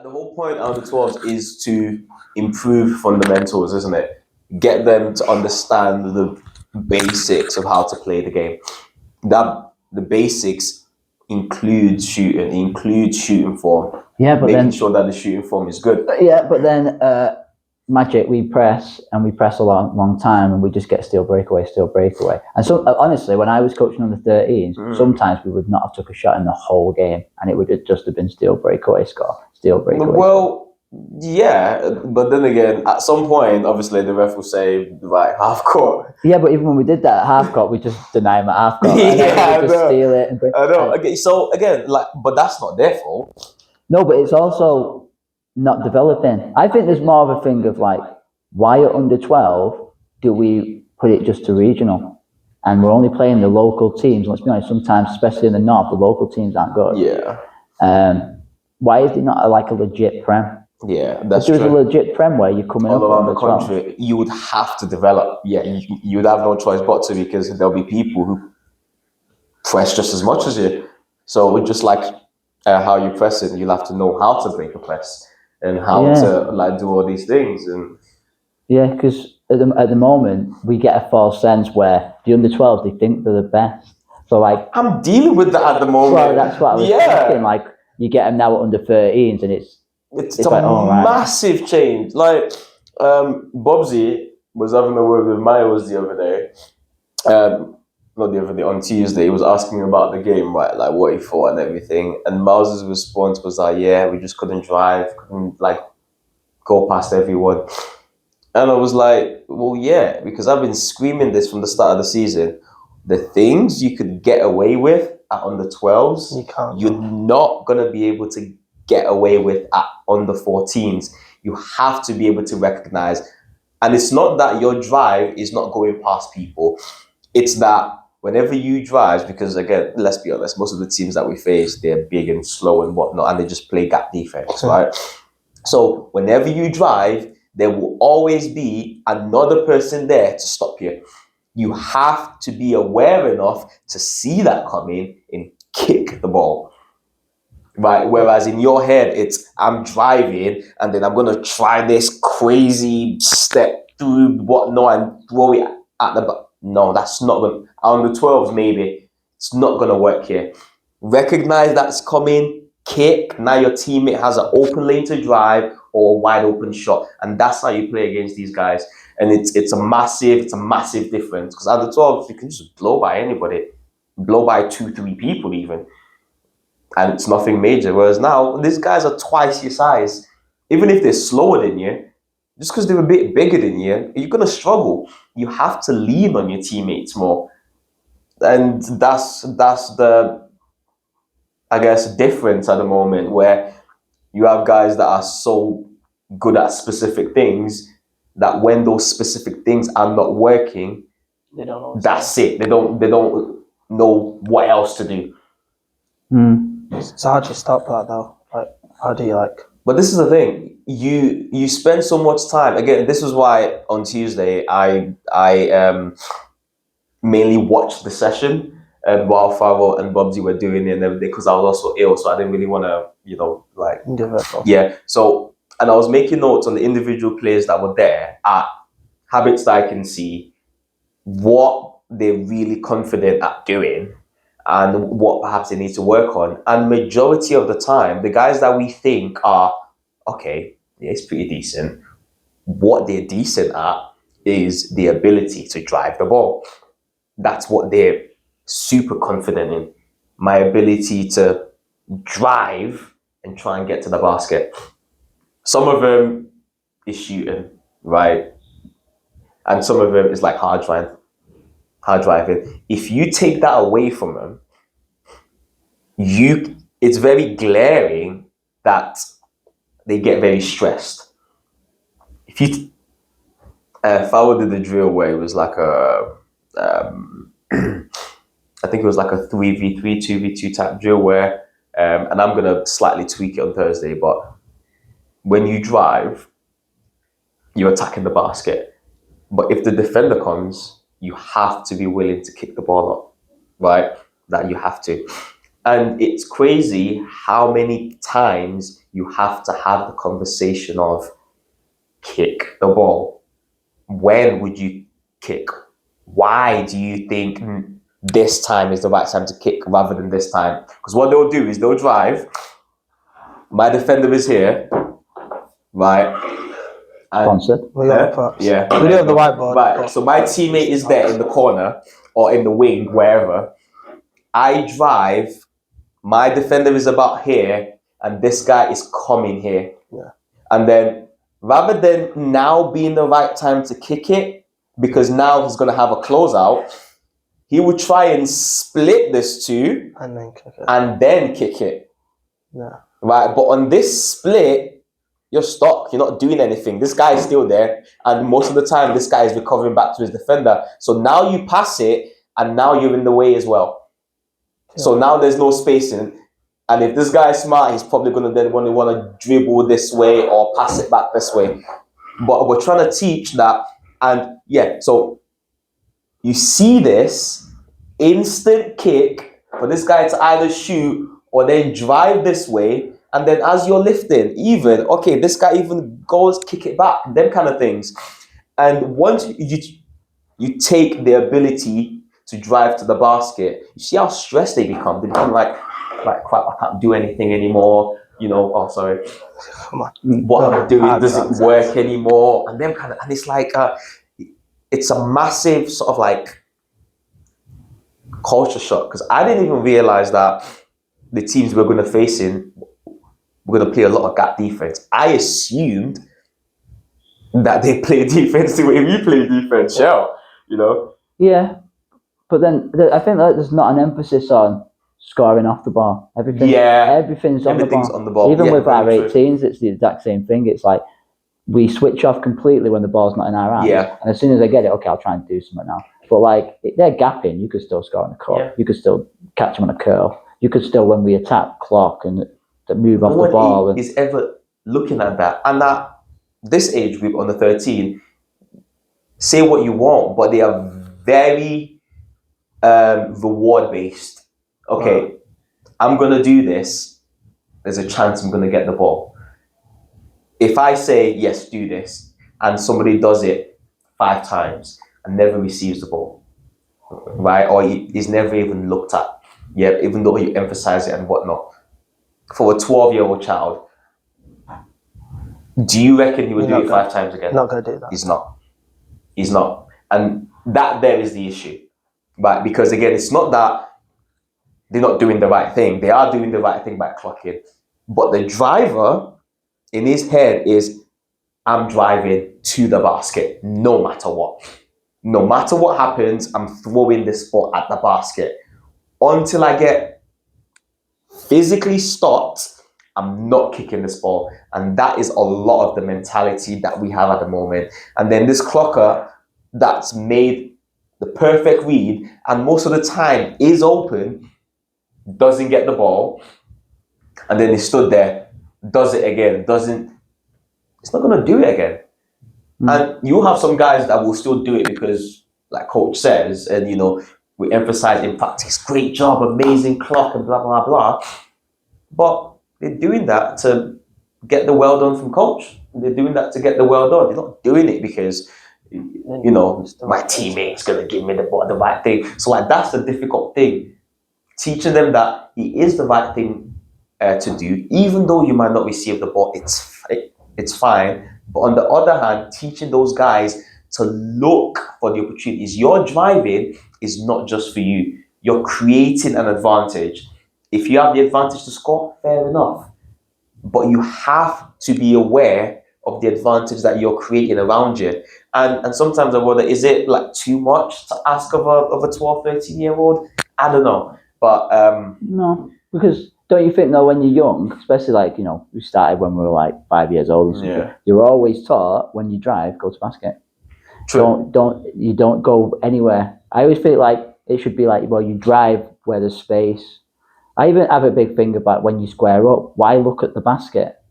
The whole point of the 12s is to improve fundamentals, isn't it? Get them to understand the basics of how to play the game. That the basics includes shooting form. Yeah, but making then sure that the shooting form is good. yeah, but then Magic, we press a long time, and we just get steal breakaway. And so honestly, when I was coaching on the 13s, sometimes we would not have took a shot in the whole game, and it would have just been steal breakaway score. Well, yeah, but then again, at some point, obviously, the ref will say, right, half court. Yeah, but even when we did that at half court, we just deny them at half court. And Yeah, we just steal it. And I know. Okay, so again, but that's not their fault. No, but it's also not developing. I think there's more of a thing of why at under 12 do we put it just to regional? And we're only playing the local teams. Let's be honest, sometimes, especially in the north, the local teams aren't good. Yeah. Why is it not a legit prem? Yeah, that's true. If there's a legit prem where you're coming all up around on the country, you would have to develop. Yeah, you would have no choice but to, because there'll be people who press just as much as you. So just like how you press it, you'll have to know how to break a press and how to do all these things. And yeah, because at the moment we get a false sense where the under 12s, they think they're the best. So I'm dealing with that at the moment. Well, that's what I was thinking. You get them now at under 13s, and it's a massive change. Bobsy was having a word with Miles the other day. Not the other day, on Tuesday. He was asking me about the game, right? Like what he thought and everything. And Miles' response was yeah, we just couldn't drive, couldn't go past everyone. And I was like, well, yeah, because I've been screaming this from the start of the season. The things you could get away with at under 12s, you're not gonna be able to get away with at under 14s. You have to be able to recognize. And it's not that your drive is not going past people. It's that whenever you drive, because again, let's be honest, most of the teams that we face, they're big and slow and whatnot, and they just play gap defense, right? So whenever you drive, there will always be another person there to stop you. You have to be aware enough to see that coming and kick the ball. Right, whereas in your head, it's I'm driving and then I'm gonna try this crazy step through whatnot and throw it at the back. No, that's not gonna. On the 12s, maybe it's not gonna work here. Recognize that's coming, kick. Now your teammate has an open lane to drive or a wide open shot, and that's how you play against these guys. And it's a massive difference, because at the 12s you can just blow by anybody, blow by 2-3 people even. And it's nothing major. Whereas now, these guys are twice your size. Even if they're slower than you, just because they're a bit bigger than you, you're going to struggle. You have to lean on your teammates more. And that's the, I guess, difference at the moment, where you have guys that are so good at specific things that when those specific things are not working, they don't know. That's it. They don't know what else to do. So how do you stop that though? How do you But this is the thing. You spend so much time. Again, this is why on Tuesday I mainly watched the session while Farrell and Bobsy were doing it and everything, because I was also ill, so I didn't really want to, yeah. So, and I was making notes on the individual players that were there at habits that I can see, what they're really confident at doing, and what perhaps they need to work on. And majority of the time, the guys that we think are, okay, yeah, it's pretty decent, what they're decent at is the ability to drive the ball. That's what they're super confident in. My ability to drive and try and get to the basket. Some of them is shooting, right? And some of them is hard driving. If you take that away from them, it's very glaring that they get very stressed. If I did the drill where it was I think it was a 3v3, 2v2 type drill where, and I'm gonna slightly tweak it on Thursday, but when you drive, you're attacking the basket. But if the defender comes, you have to be willing to kick the ball up, right? That you have to. And it's crazy how many times you have to have the conversation of kick the ball. When would you kick? Why do you think this time is the right time to kick rather than this time? Because what they'll do is they'll drive. My defender is here, right? And Sponsored. We got the props. yeah, We do have the whiteboard. right. but- So my teammate is there in the corner or in the wing, wherever. I drive. My defender is about here, and this guy is coming here. Yeah. And then rather than now being the right time to kick it, because now he's going to have a closeout, he would try and split this two And then kick it. and then kick it. Yeah. Right. But on this split, you're stuck. You're not doing anything. This guy is still there. And most of the time, this guy is recovering back to his defender. So now you pass it, and now you're in the way as well. Yeah. So now there's no spacing. And if this guy is smart, he's probably going to then want to dribble this way or pass it back this way. But we're trying to teach that. And yeah, so you see this instant kick for this guy to either shoot or then drive this way. And then as you're lifting, even, okay, this guy even goes kick it back, them kind of things. And once you take the ability to drive to the basket, you see how stressed they become. They become like crap, I can't do anything anymore. You know, oh sorry. Come on. What I'm doing Adz. doesn't work anymore. And them kind of, and it's like it's a massive sort of like culture shock, because I didn't even realize that the teams we're gonna face in we're gonna play a lot of gap defense. I assumed that they play defense the way we play defense, you know? Yeah, but then I think that there's not an emphasis on scoring off the ball. Everything's Everything's on the ball. Even Yeah, with our very true. 18s, it's the exact same thing. It's like we switch off completely when the ball's not in our hands. Yeah. And as soon as I get it, okay, I'll try and do something now. But like they're gapping, you could still score on the court. Yeah. You could still catch them on a curl. You could still, when we attack, clock and move off No the ball. one is ever looking at that. And at this age group, under 13, say what you want, but they are very reward based. Okay, I'm gonna do this. There's a chance I'm gonna get the ball. If I say yes, do this, and somebody does it 5 times and never receives the ball, right, or he's never even looked at, yeah, even though you emphasize it and whatnot. For a 12-year-old child, do you reckon he would do it 5 times again? Not gonna do that. He's not. He's not. And that there is the issue. Right? Because again, it's not that they're not doing the right thing. They are doing the right thing by clocking. But the driver in his head is, I'm driving to the basket no matter what. No matter what happens, I'm throwing this ball at the basket. Until I get physically stopped, I'm not kicking this ball. And that is a lot of the mentality that we have at the moment. And then this clocker that's made the perfect read and most of the time is open, doesn't get the ball, and then he stood there, does it again, it's not going to do it again. And you have some guys that will still do it because, like Coach says, and you know, we emphasize in practice, great job, amazing clock, and blah, blah, blah. But they're doing that to get the well done from Coach. They're doing that to get the well done. They're not doing it because, you know, my teammate's going to give me the right thing. So, like, that's the difficult thing. Teaching them that it is the right thing to do, even though you might not receive the ball, it's fine. But on the other hand, teaching those guys to look for the opportunities. Your driving is not just for you. You're creating an advantage. If you have the advantage to score, fair enough. But you have to be aware of the advantage that you're creating around you. And sometimes I wonder, is it like too much to ask of a 12, 13-year-old? I don't know. But no, because don't you think though, when you're young, especially like, you know, we started when we were like 5 years old, Yeah. You're always taught when you drive, go to basket. True. Don't go anywhere. I always feel like it should be like, well, you drive where there's space. I even have a big thing about when you square up, why look at the basket?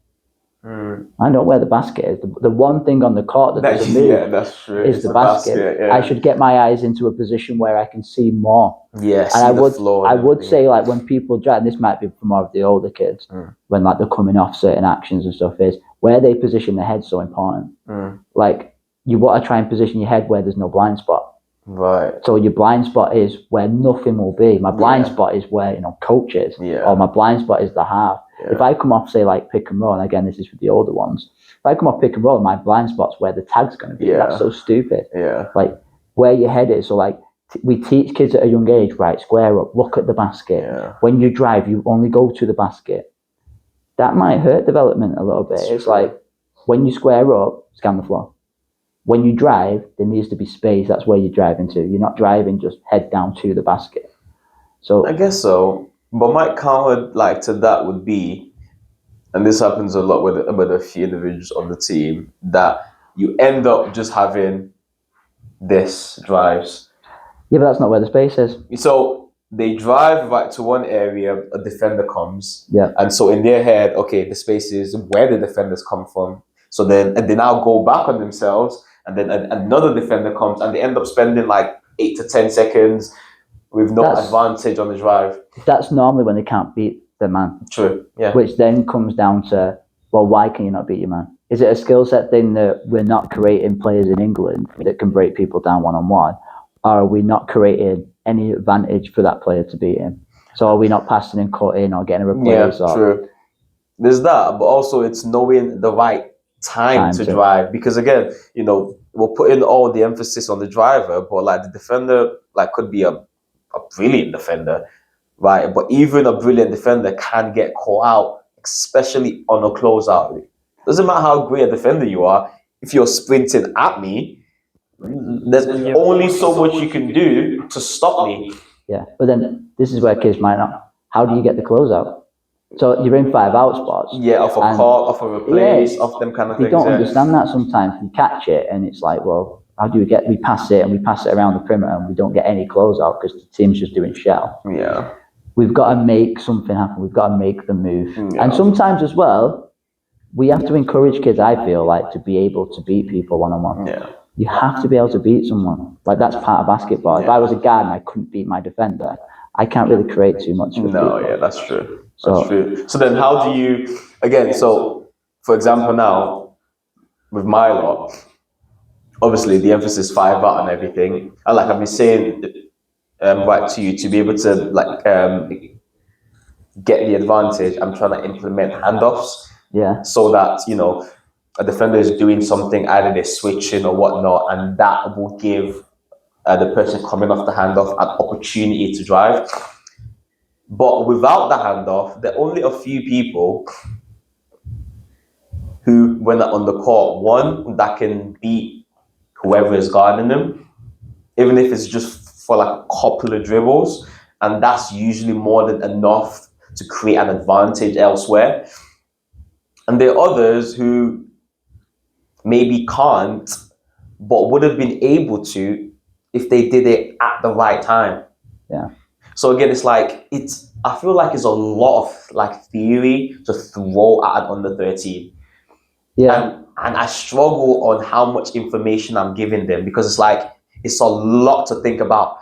I know where the basket is. The one thing on the court that doesn't move that's true. is the basket. Yeah. I should get my eyes into a position where I can see more. Yeah, And I would say, like, when people drive, and this might be for more of the older kids, when like they're coming off certain actions and stuff, is where they position their head so important. Like, you want to try and position your head where there's no blind spot. Right. So your blind spot is where nothing will be. My blind spot is where, you know, coach is. Yeah. Or my blind spot is the half. Yeah. If I come off, say, like pick and roll, and again, this is for the older ones. If I come off pick and roll, my blind spot's where the tag's going to be. Yeah. That's so stupid. Yeah. Like, where your head is. So, like, we teach kids at a young age, right, square up, look at the basket. Yeah. When you drive, you only go to the basket. That might hurt development a little bit. It's like, when you square up, scan the floor. When you drive, there needs to be space. That's where you're driving to. You're not driving just head down to the basket. So I guess so. But my counter, like, to that would be, and this happens a lot with a few individuals on the team, that you end up just having this drives. Yeah, but that's not where the space is. So they drive right to one area, a defender comes. Yeah. And so in their head, okay, the space is where the defenders come from. So then, and they now go back on themselves, and then another defender comes, and they end up spending like 8 to 10 seconds with no advantage on the drive. That's normally when they can't beat the man. True. Yeah. Which then comes down to, well, why can you not beat your man? Is it a skill set thing that we're not creating players in England that can break people down one-on-one? Or are we not creating any advantage for that player to beat him? So are we not passing and cutting or getting a replace? Yeah, true. There's that, but also it's knowing the right time to drive, because again, you know, we're putting all the emphasis on the driver, but like the defender, like, could be a brilliant defender, right? But even a brilliant defender can get caught out, especially on a closeout. Doesn't matter how great a defender you are, if you're sprinting at me, there's only so much you can do to stop me. Yeah, but then this is where kids might not. How do you get the closeout? So you're in 5 out spots. Yeah, off a call, off a replace, off them kind of things. They don't understand that sometimes. You catch it and it's like, well, how do we pass it around the perimeter and we don't get any closeout because the team's just doing shell. Yeah. We've got to make something happen. We've got to make the move. Yeah. And sometimes as well, we have to encourage kids, I feel like, to be able to beat people one-on-one. Yeah. You have to be able to beat someone. Like, that's part of basketball. If I was a guard and I couldn't beat my defender, I can't really create too much. Yeah, that's true. That's true. So then how do you, again, so for example now, with my lot, obviously the emphasis 5 out and everything, and like I've been saying right to you, to be able to like get the advantage, I'm trying to implement handoffs. Yeah. So that, you know, a defender is doing something, either they're switching or whatnot, and that will give the person coming off the handoff an opportunity to drive. But without the handoff, there are only a few people who, when they're on the court, one, that can beat whoever is guarding them, even if it's just for like a couple of dribbles, and that's usually more than enough to create an advantage elsewhere. And there are others who maybe can't, but would have been able to if they did it at the right time. Yeah. So again, it's like, I feel like it's a lot of like theory to throw at an under 13. Yeah. And I struggle on how much information I'm giving them, because it's like, it's a lot to think about.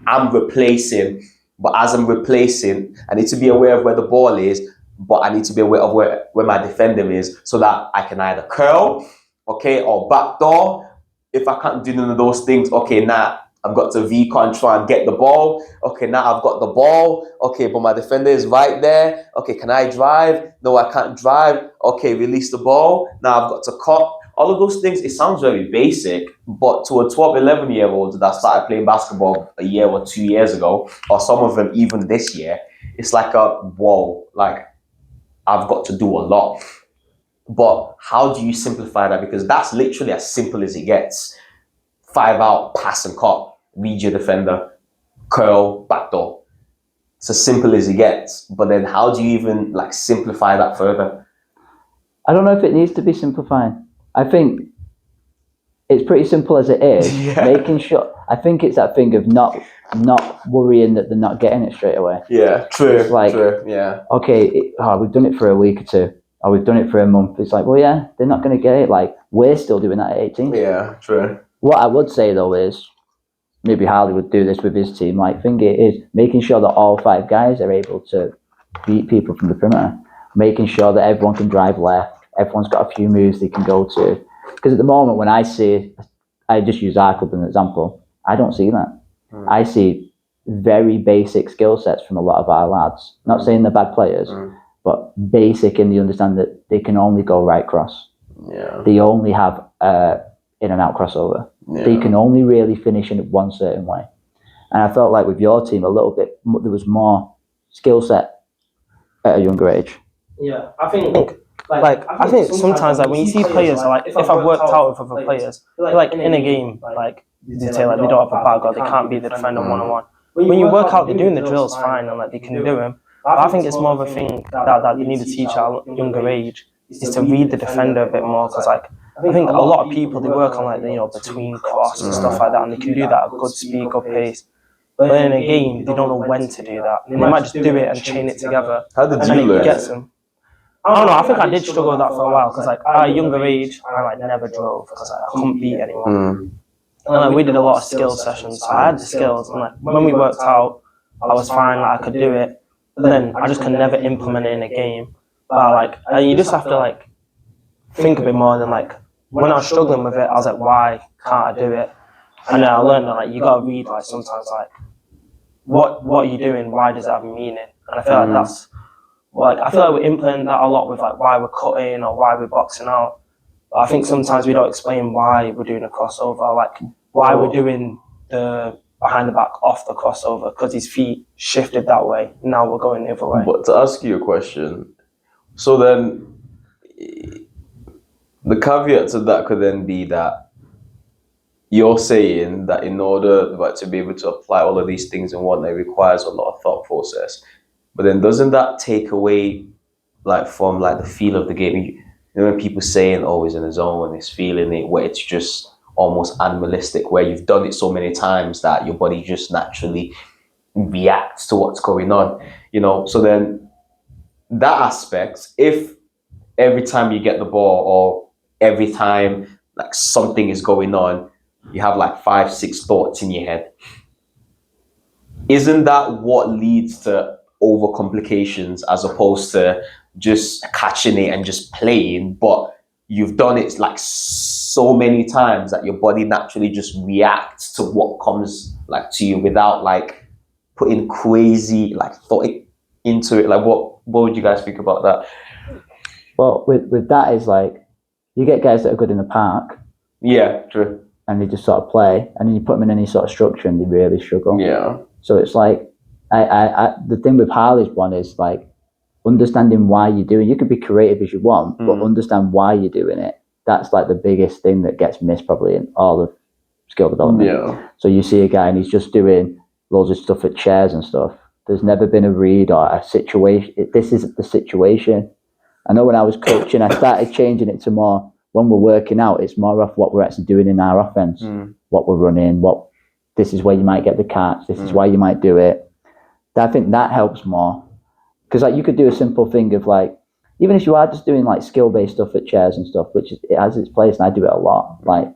I'm replacing, but as I'm replacing, I need to be aware of where the ball is, but I need to be aware of where my defender is, so that I can either curl, okay, or backdoor. If I can't do none of those things, okay, now I've got to V-con, try and get the ball. Okay, now I've got the ball. Okay, but my defender is right there. Okay, can I drive? No, I can't drive. Okay, release the ball. Now I've got to cut. All of those things, it sounds very basic, but to a 12, 11-year-old that started playing basketball a year or 2 years ago, or some of them even this year, it's like whoa, like, I've got to do a lot. But how do you simplify that? Because that's literally as simple as it gets. 5 out, pass and cut, read your defender, curl, backdoor. It's as simple as it gets. But then how do you even like simplify that further? I don't know if it needs to be simplified. I think it's pretty simple as it is. Yeah. Making sure, I think it's that thing of not worrying that they're not getting it straight away. Yeah, true. It's like, true, yeah. Okay, we've done it for a week or two. or we've done it for a month. It's like, well, yeah, they're not going to get it. Like, we're still doing that at 18. Yeah, true. What I would say, though, is maybe Harley would do this with his team. Like, thing is making sure that all 5 guys are able to beat people from the perimeter, making sure that everyone can drive left, everyone's got a few moves they can go to. Because at the moment, when I just use our club as an example, I don't see that. I see very basic skill sets from a lot of our lads. Not saying they're bad players, but basic in the understanding that they can only go right cross. Yeah. They only have in and out crossover. Yeah. They can only really finish in one certain way. And I felt like with your team, a little bit, there was more skill set at a younger age. Yeah, I think I think sometimes like when you see players like if I've worked out with other players, like in a game, like they say like they don't have a bag or they can't be the defender 1-on-1. When you work out, they're doing the drills fine and like they can do them. But I think it's more of a thing that they need to teach at a younger age is to read the defender a bit more, because like I think a lot of people they work on like between cross and stuff like that, and they can do that at good speed, good pace. But in a game, they don't know when to do that. They might just do it and chain it together. How did you and learn? It gets them. I don't know. I think I did struggle with that for a while because, like, at a younger age, I like never drove because I couldn't beat anyone. And like, we did a lot of skill sessions. So I had the skills, and like when we worked out, I was fine. Like, I could do it. But then I just could never implement it in a game. But like, you just have to like think a bit more. Than like when I was struggling with it, I was like, why can't I do it? And then I learned that like you gotta read like sometimes like what are you doing? Why does it have a meaning? And I feel like that's. Like I feel like we implement that a lot with like why we're cutting or why we're boxing out. But I think sometimes we don't explain why we're doing a crossover, like why we're doing the behind the back off the crossover, because his feet shifted that way. Now we're going the other way. But to ask you a question, so then the caveat to that could then be that you're saying that in order to be able to apply all of these things in one, it requires a lot of thought process. But then doesn't that take away like from like the feel of the game? You know when people saying always in the zone and it's feeling it, where it's just almost animalistic, where you've done it so many times that your body just naturally reacts to what's going on, So then that aspect, if every time you get the ball or every time like something is going on, you have like 5-6 thoughts in your head, isn't that what leads to over complications as opposed to just catching it and just playing? But you've done it like so many times that your body naturally just reacts to what comes like to you without like putting crazy like thought into it. Like what would you guys think about that? Well, with that is like you get guys that are good in the park. Yeah, true. And they just sort of play, and then you put them in any sort of structure and they really struggle. Yeah. So it's like I the thing with Harley's one is like understanding why you're doing. You can be creative as you want, but understand why you're doing it. That's like the biggest thing that gets missed probably in all of skill development. Yeah. So you see a guy and he's just doing loads of stuff at chairs and stuff. There's never been a read or a situation. This isn't the situation. I know when I was coaching, I started changing it to more when we're working out. It's more of what we're actually doing in our offense, what we're running, this is where you might get the catch. This is why you might do it. I think that helps more, because like you could do a simple thing of like, even if you are just doing like skill-based stuff at chairs and stuff, which it has its place, and I do it a lot. Like,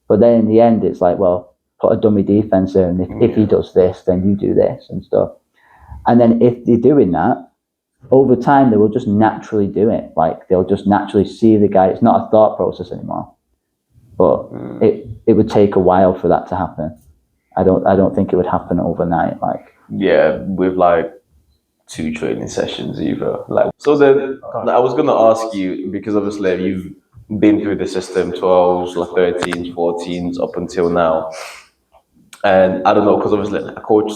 but then in the end, it's like, well, put a dummy defense in, and if he does this, then you do this and stuff. And then if they're doing that, over time they will just naturally do it. Like they'll just naturally see the guy. It's not a thought process anymore, but it would take a while for that to happen. I don't think it would happen overnight. Like. Yeah, with like 2 training sessions either. Like, so then I was gonna ask you, because obviously you've been through the system, 12s, like 13s, 14s, up until now, and I don't know, because obviously I coach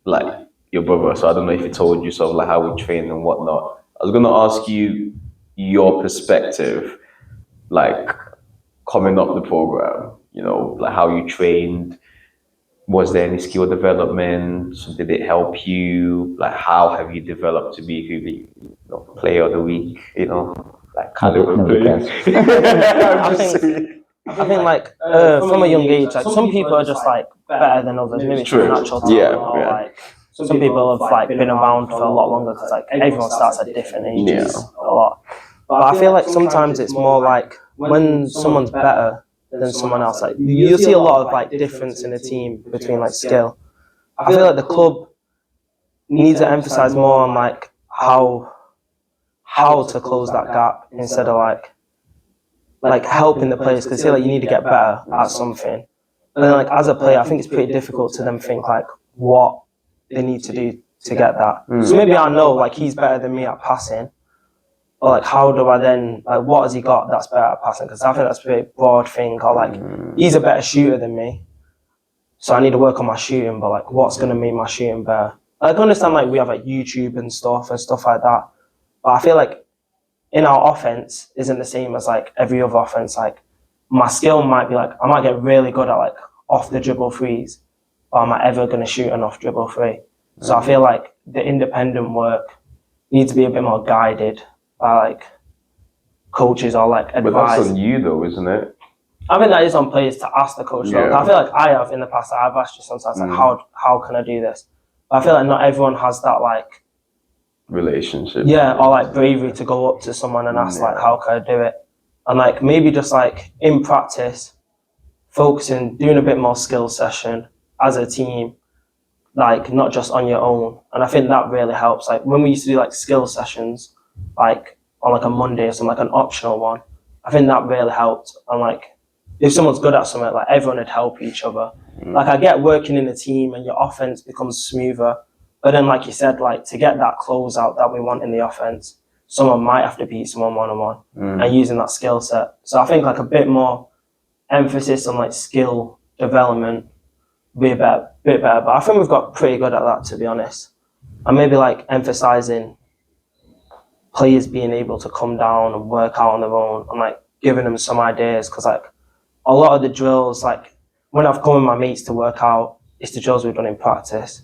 like your brother, so I don't know if he told you sort of like how we train and whatnot. I was gonna ask you your perspective, like coming up the program, like how you trained. Was there any skill development? Did it help you? Like, how have you developed to be who the player of the week? Like caliber player. I think like from a young age, like some people are just like better than others. Maybe it's natural talent, or like some people have like been around for a lot longer because like everyone starts at different ages a lot. But I feel like sometimes it's more like when someone's better than someone else, like you'll see a lot of like difference in a team between like skill. I feel like the club needs to emphasize more on like how to close that gap instead of like helping the players, because I feel like you need to get better at something. And then like as a player, I think it's pretty difficult to then think like what they need to do to get that. So maybe I know like he's better than me at passing, or like how do I then like what has he got that's better at passing? Because I think that's a pretty broad thing. Or like he's a better shooter than me, so I need to work on my shooting. But like what's gonna make my shooting better? I can understand like we have like YouTube and stuff like that, but I feel like in our offense isn't the same as like every other offense. Like my skill might be like I might get really good at like off the dribble threes, but am I ever gonna shoot an off dribble three? So I feel like the independent work needs to be a bit more guided by like coaches or like advice. But that's on you though, isn't it? I think that is on players to ask the coach. Yeah. I feel like I have in the past. I've asked you sometimes like how can I do this? But I feel like not everyone has that like relationship. Yeah, or like bravery to go up to someone and ask like how can I do it? And like maybe just like in practice, focusing, doing a bit more skill session as a team, like not just on your own. And I think that really helps. Like when we used to do like skill sessions, like on like a Monday or something, like an optional one, I think that really helped. And like if someone's good at something, like everyone would help each other. Like I get working in a team and your offense becomes smoother. But then like you said, like to get that closeout that we want in the offense, someone might have to beat someone one-on-one and using that skill set. So I think like a bit more emphasis on like skill development be a bit better. But I think we've got pretty good at that, to be honest. And maybe like emphasizing players being able to come down and work out on their own and like giving them some ideas. Because like a lot of the drills, like when I've come with my mates to work out, it's the drills we've done in practice.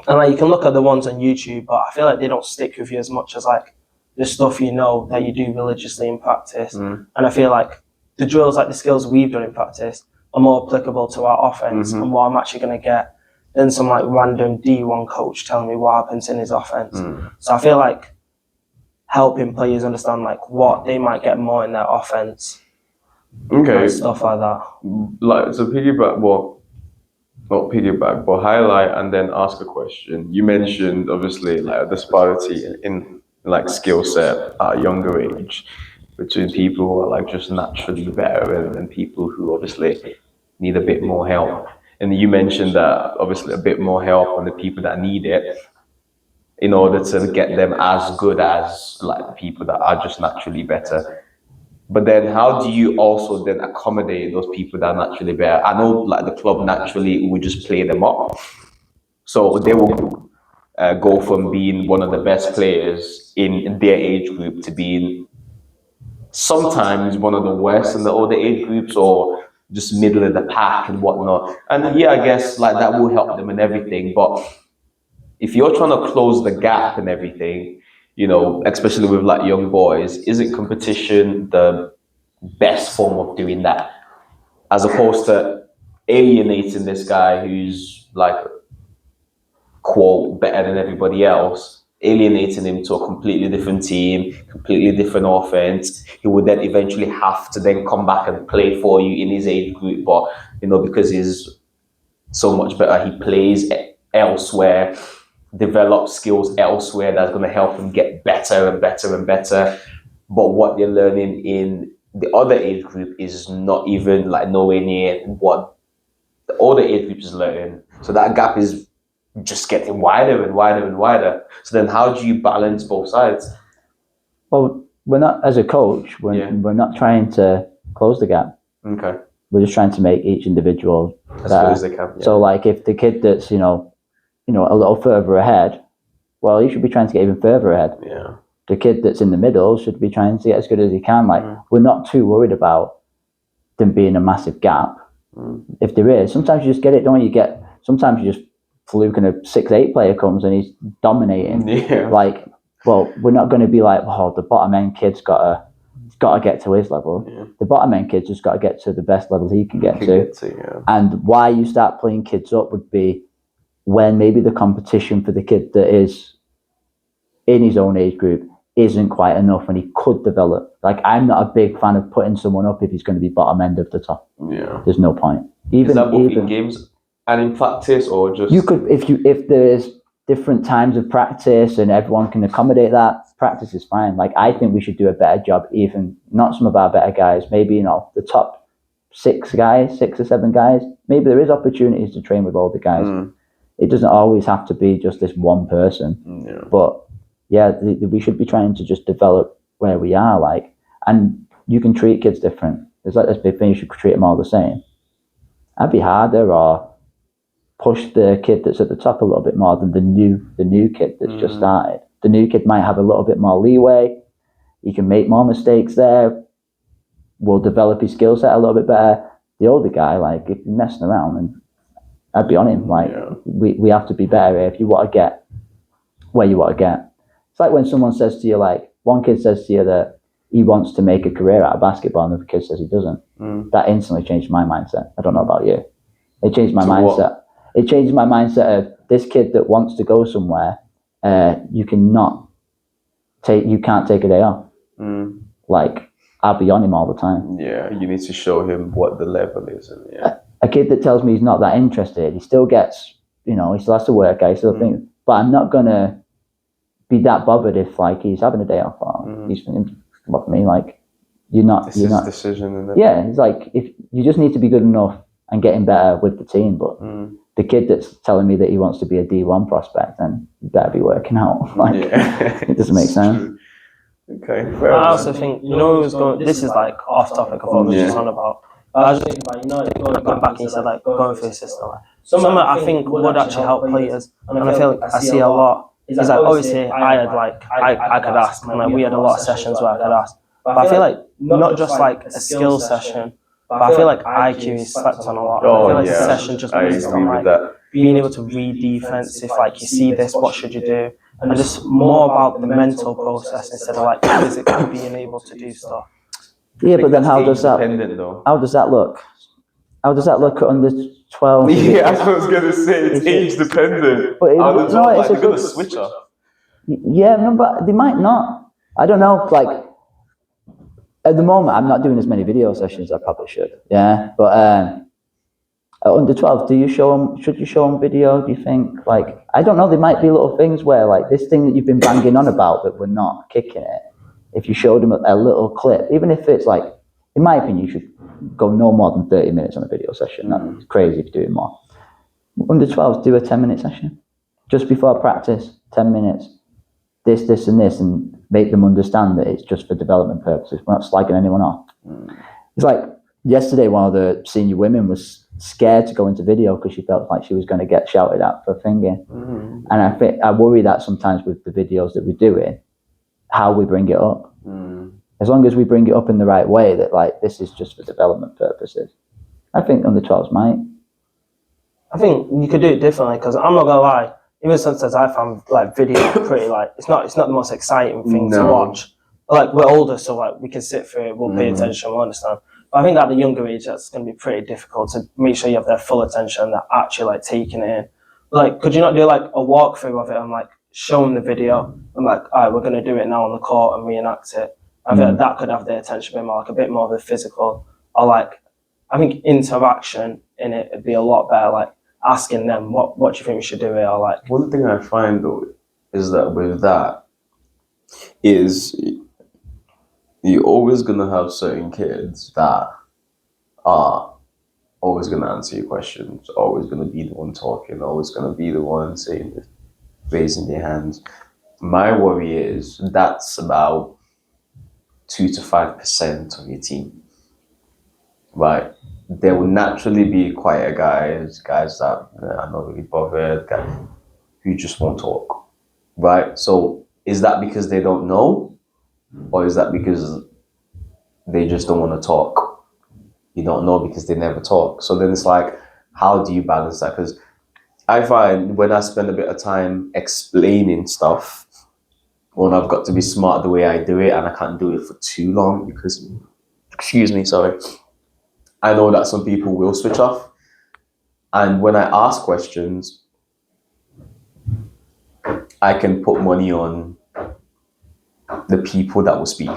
And like you can look at the ones on YouTube, but I feel like they don't stick with you as much as like the stuff you know that you do religiously in practice. And I feel like the drills, like the skills we've done in practice, are more applicable to our offense and what I'm actually going to get than some like random D1 coach telling me what happens in his offense. So I feel like helping players understand like what they might get more in their offense. Okay. And stuff like that. Like so piggyback, well, not piggyback, but highlight and then ask a question. You mentioned obviously like a disparity in like skill set at a younger age between people who are like just naturally better and people who obviously need a bit more help. And you mentioned that obviously a bit more help on the people that need it in order to get them as good as like the people that are just naturally better. But then how do you also then accommodate those people that are naturally better? I know like the club naturally would just play them up. So they will go from being one of the best players in their age group to being sometimes one of the worst in the older age groups or just middle of the pack and whatnot. And yeah, I guess like that will help them and everything. But if you're trying to close the gap and everything, you know, especially with like young boys, isn't competition the best form of doing that? As opposed to alienating this guy who's like, quote, better than everybody else, alienating him to a completely different team, completely different offense. He would then eventually have to then come back and play for you in his age group. But, you know, because he's so much better, he plays elsewhere, develops skills elsewhere that's going to help him get better and better and better. But what they're learning in the other age group is not even like nowhere near what the older age group is learning. So that gap is just getting wider and wider and wider. So then how do you balance both sides? Well, we're not, as a coach, we're not trying to close the gap. Okay. We're just trying to make each individual as good as they can. Yeah. So like if the kid that's, you know, a little further ahead, well, he should be trying to get even further ahead. Yeah. The kid that's in the middle should be trying to get as good as he can. Like we're not too worried about them being a massive gap. If there is, sometimes you just get it, don't you? Sometimes you just fluke and a 6'8" player comes and he's dominating. Yeah. Like, well, we're not going to be like, oh, the bottom end kid's got to get to his level. Yeah. The bottom end kid's just got to get to the best level he can get to. And why you start playing kids up would be when maybe the competition for the kid that is in his own age group isn't quite enough and he could develop. Like, I'm not a big fan of putting someone up if he's going to be bottom end of the top. Yeah. There's no point. Is that both in games and in practice, or just you could if there's different times of practice and everyone can accommodate that, practice is fine. Like, I think we should do a better job, even not some of our better guys, maybe, you know, the top 6 or 7 guys. Maybe there is opportunities to train with all the guys. It doesn't always have to be just this one person. Yeah. But yeah, we should be trying to just develop where we are, like, and you can treat kids different. There's like this big thing, you should treat them all the same. I'd be harder or push the kid that's at the top a little bit more than the new kid that's just started. The new kid might have a little bit more leeway. He can make more mistakes there. Will develop his skill set a little bit better. The older guy, like, if you're messing around, and I'd be on him. Like, we have to be better here if you want to get where you want to get. It's like when someone says to you, like, one kid says to you that he wants to make a career out of basketball, and the other kid says he doesn't. That instantly changed my mindset. I don't know about you. It changed my mindset. What? It changed my mindset of this kid that wants to go somewhere. You can't take a day off. Like, I'll be on him all the time. Yeah, you need to show him what the level is. And a kid that tells me he's not that interested, he still gets, you know, he still has to work. I still think, but I'm not gonna be that bothered if, like, he's having a day off or he's come up with me. Like, you're not. It's his decision, isn't it? Yeah, it's like, if you just need to be good enough and getting better with the team. But the kid that's telling me that he wants to be a D1 prospect, then you better be working out. Like, it doesn't make sense. True. Okay. I also think, you know, this is like off topic of what we were just on about. But I was just thinking about, you know, going back and you said, like, going through the system. Like, some I think would actually help players, and I feel like I see a lot. Is like, obviously I could ask, and like we had a lot of sessions where I could ask. But I feel like not just like a skill session, but I feel like IQ is slept on a lot. I feel like the session just based on like being able to read defense. If like you see this, what should you do? And just more about the mental process instead of like physically being able to do stuff. Yeah, but then how does that look? How does that look at under 12? Yeah, that's what I was gonna say. It's age dependent. But it's a good switcher. Yeah, no, but they might not. I don't know. Like, at the moment, I'm not doing as many video sessions as I probably should. Yeah, but at under 12, do you show them? Should you show them video? Do you think? Like, I don't know. There might be little things where, like, this thing that you've been banging on about that we're not kicking it. If you showed them a little clip, even if it's like, in my opinion, you should go no more than 30 minutes on a video session. That's crazy if you're doing more. Under 12s, do a 10-minute session. Just before practice, 10 minutes. This, and this, and make them understand that it's just for development purposes. We're not slagging anyone off. It's like, yesterday, one of the senior women was scared to go into video because she felt like she was going to get shouted at for fingering. And I worry that sometimes with the videos that we're doing, how we bring it up. As long as we bring it up in the right way, that like, this is just for development purposes. I think under 12s might. I think you could do it differently, because I'm not gonna lie, even sometimes I found like video pretty, like, it's not the most exciting thing to watch. But, like, we're older, so like we can sit through it, we'll pay attention, we'll understand. But I think at the younger age, that's gonna be pretty difficult to make sure you have their full attention, they're actually like taking it in. Like, could you not do like a walkthrough of it and like show them the video? I'm like, all right, we're gonna do it now on the court and reenact it. I feel like that could have their attention a bit more, like a bit more of a physical, or like, I think interaction in it would be a lot better, like asking them, what do you think we should do here, or like. One thing I find though is that with that is you're always gonna have certain kids that are always gonna answer your questions, always gonna be the one talking, always gonna be the one saying, raising their hands. My worry is that's about 2 to 5% of your team, right? There will naturally be quieter guys that are not really bothered, guys who just won't talk, right? So is that because they don't know, or is that because they just don't want to talk? You don't know because they never talk. So then it's like, how do you balance that? Because I find when I spend a bit of time explaining stuff, when I've got to be smart the way I do it, and I can't do it for too long because, I know that some people will switch off. And when I ask questions, I can put money on the people that will speak.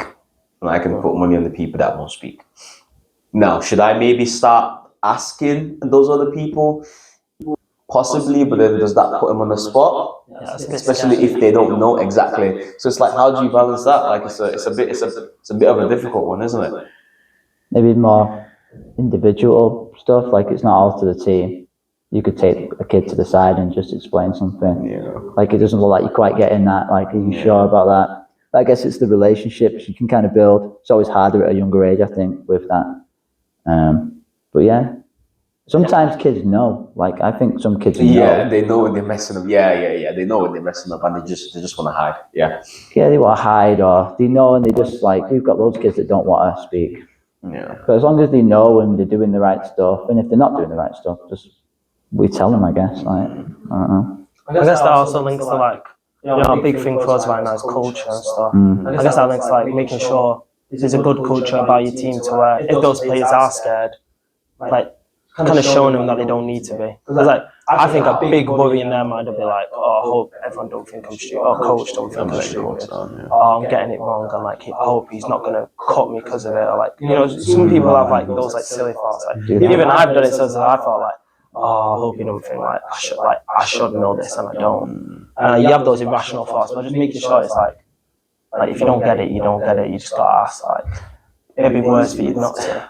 And I can put money on the people that won't speak. Now, should I maybe start asking those other people? Possibly, but then does that put them on the spot? Yeah, it's a bit Especially scary. if they don't know exactly. So it's like, how do you balance that? Like, it's a bit of a difficult one, isn't it? Maybe more individual stuff, like it's not all to the team. You could take a kid to the side and just explain something. Yeah. Like it doesn't look like you're quite getting that. Like, are you sure about that? But I guess it's the relationships you can kind of build. It's always harder at a younger age, I think, with that. But yeah, sometimes kids know. Like I think some kids know. They know when they're messing up. Yeah. They know when they're messing up, and they just want to hide. Yeah. Yeah, they want to hide, or they know, and they just like we've got loads of kids that don't want to speak. Yeah. But as long as they know and they're doing the right stuff, and if they're not doing the right stuff, just we tell them, I guess. Like, I don't know. I guess that also links to like, a big thing for us right now is culture and stuff. I guess that links to like making sure there's a good culture about your team to where if those players are scared, like kind of showing them that they don't need to be. Because like I think a big worry in their mind will be like, oh, I hope everyone don't think I'm stupid, or coach don't think I'm stupid, oh, I'm getting it wrong, and like I hope he's not gonna cut me because of it, or like some people have like those like silly thoughts. Like even I've done it so that I thought like, oh, I hope you don't think like I should know this and I don't. And you have those irrational thoughts, but just making sure it's like if you don't get it, you don't get it. You just gotta ask. Like it'd be worse for you not to.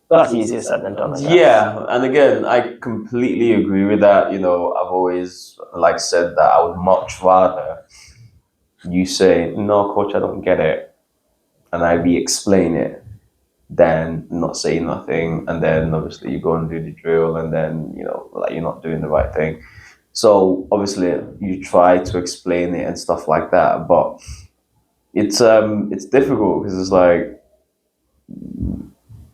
That's easier said than done, I guess. Yeah, and again, I completely agree with that. I've always said that I would much rather you say, "No, coach, I don't get it," and I explain it, than not say nothing, and then obviously you go and do the drill, and then you're not doing the right thing. So obviously you try to explain it and stuff like that, but it's difficult because it's like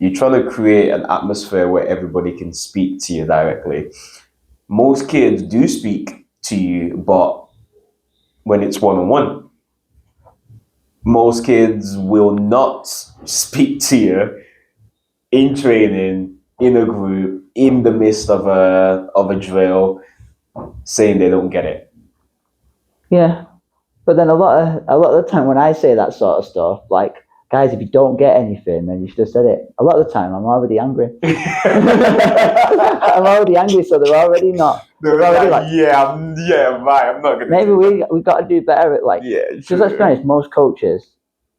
you're trying to create an atmosphere where everybody can speak to you directly. Most kids do speak to you, but when it's one-on-one, most kids will not speak to you in training, in a group, in the midst of a drill, saying they don't get it. Yeah, but then a lot of the time when I say that sort of stuff, like, guys, if you don't get anything, then you should have said it. A lot of the time, I'm already angry. I'm already angry, so they're already not. They're already like, right. I'm not gonna. Maybe we got to do better at because let's be honest, most coaches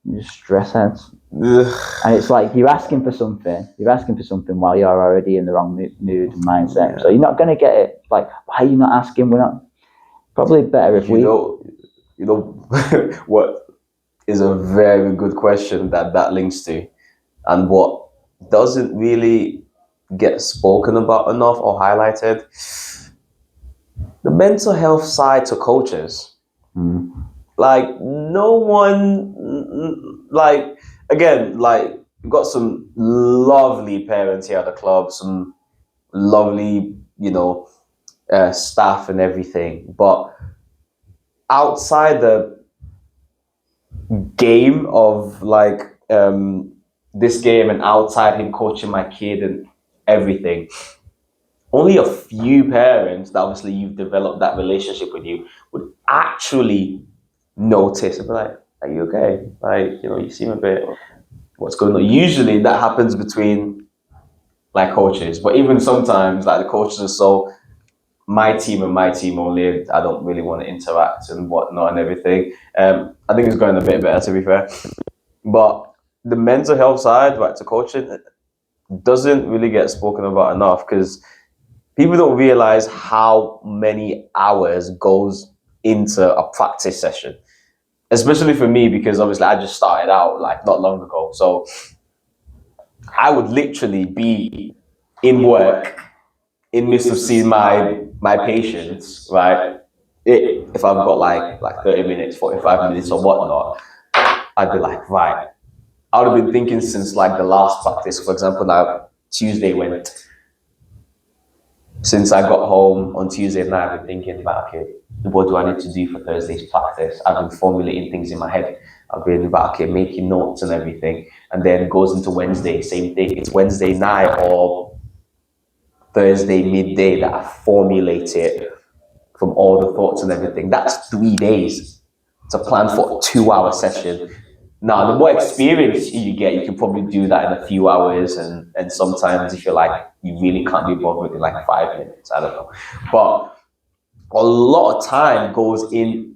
are just stress heads, and it's like you're asking for something while you're already in the wrong mood and mindset. So you're not gonna get it. Like, why are you not asking? We're not. Probably better if we. You know what is a very good question that links to, and what doesn't really get spoken about enough or highlighted, the mental health side to coaches. Like no one, like again, like we've got some lovely parents here at the club, some lovely staff and everything, but outside the game of this game and outside him coaching my kid and everything, only a few parents that obviously you've developed that relationship with you would actually notice and be like, are you okay? Like, you seem a bit, what's going on? Usually that happens between coaches, but even sometimes the coaches are so my team and my team only, I don't really want to interact and whatnot and everything. I think it's going a bit better, to be fair. But the mental health side, to coaching, doesn't really get spoken about enough because people don't realize how many hours goes into a practice session. Especially for me, because obviously I just started out not long ago. So I would literally be in work in midst of seeing my patients, right? If I've got like 30 minutes, 45 minutes or whatnot, I'd be like, right. I would have been thinking since the last practice, for example, now Tuesday went. Since I got home on Tuesday night, I've been thinking about, okay, what do I need to do for Thursday's practice? I've been formulating things in my head. I've been about, okay, making notes and everything. And then it goes into Wednesday, same thing. It's Wednesday night or Thursday midday that I formulate it from all the thoughts and everything. That's 3 days. to plan for a 2-hour session. Now, the more experience you get, you can probably do that in a few hours, and sometimes if you're like, you really can't be bothered in like 5 minutes, I don't know. But a lot of time goes into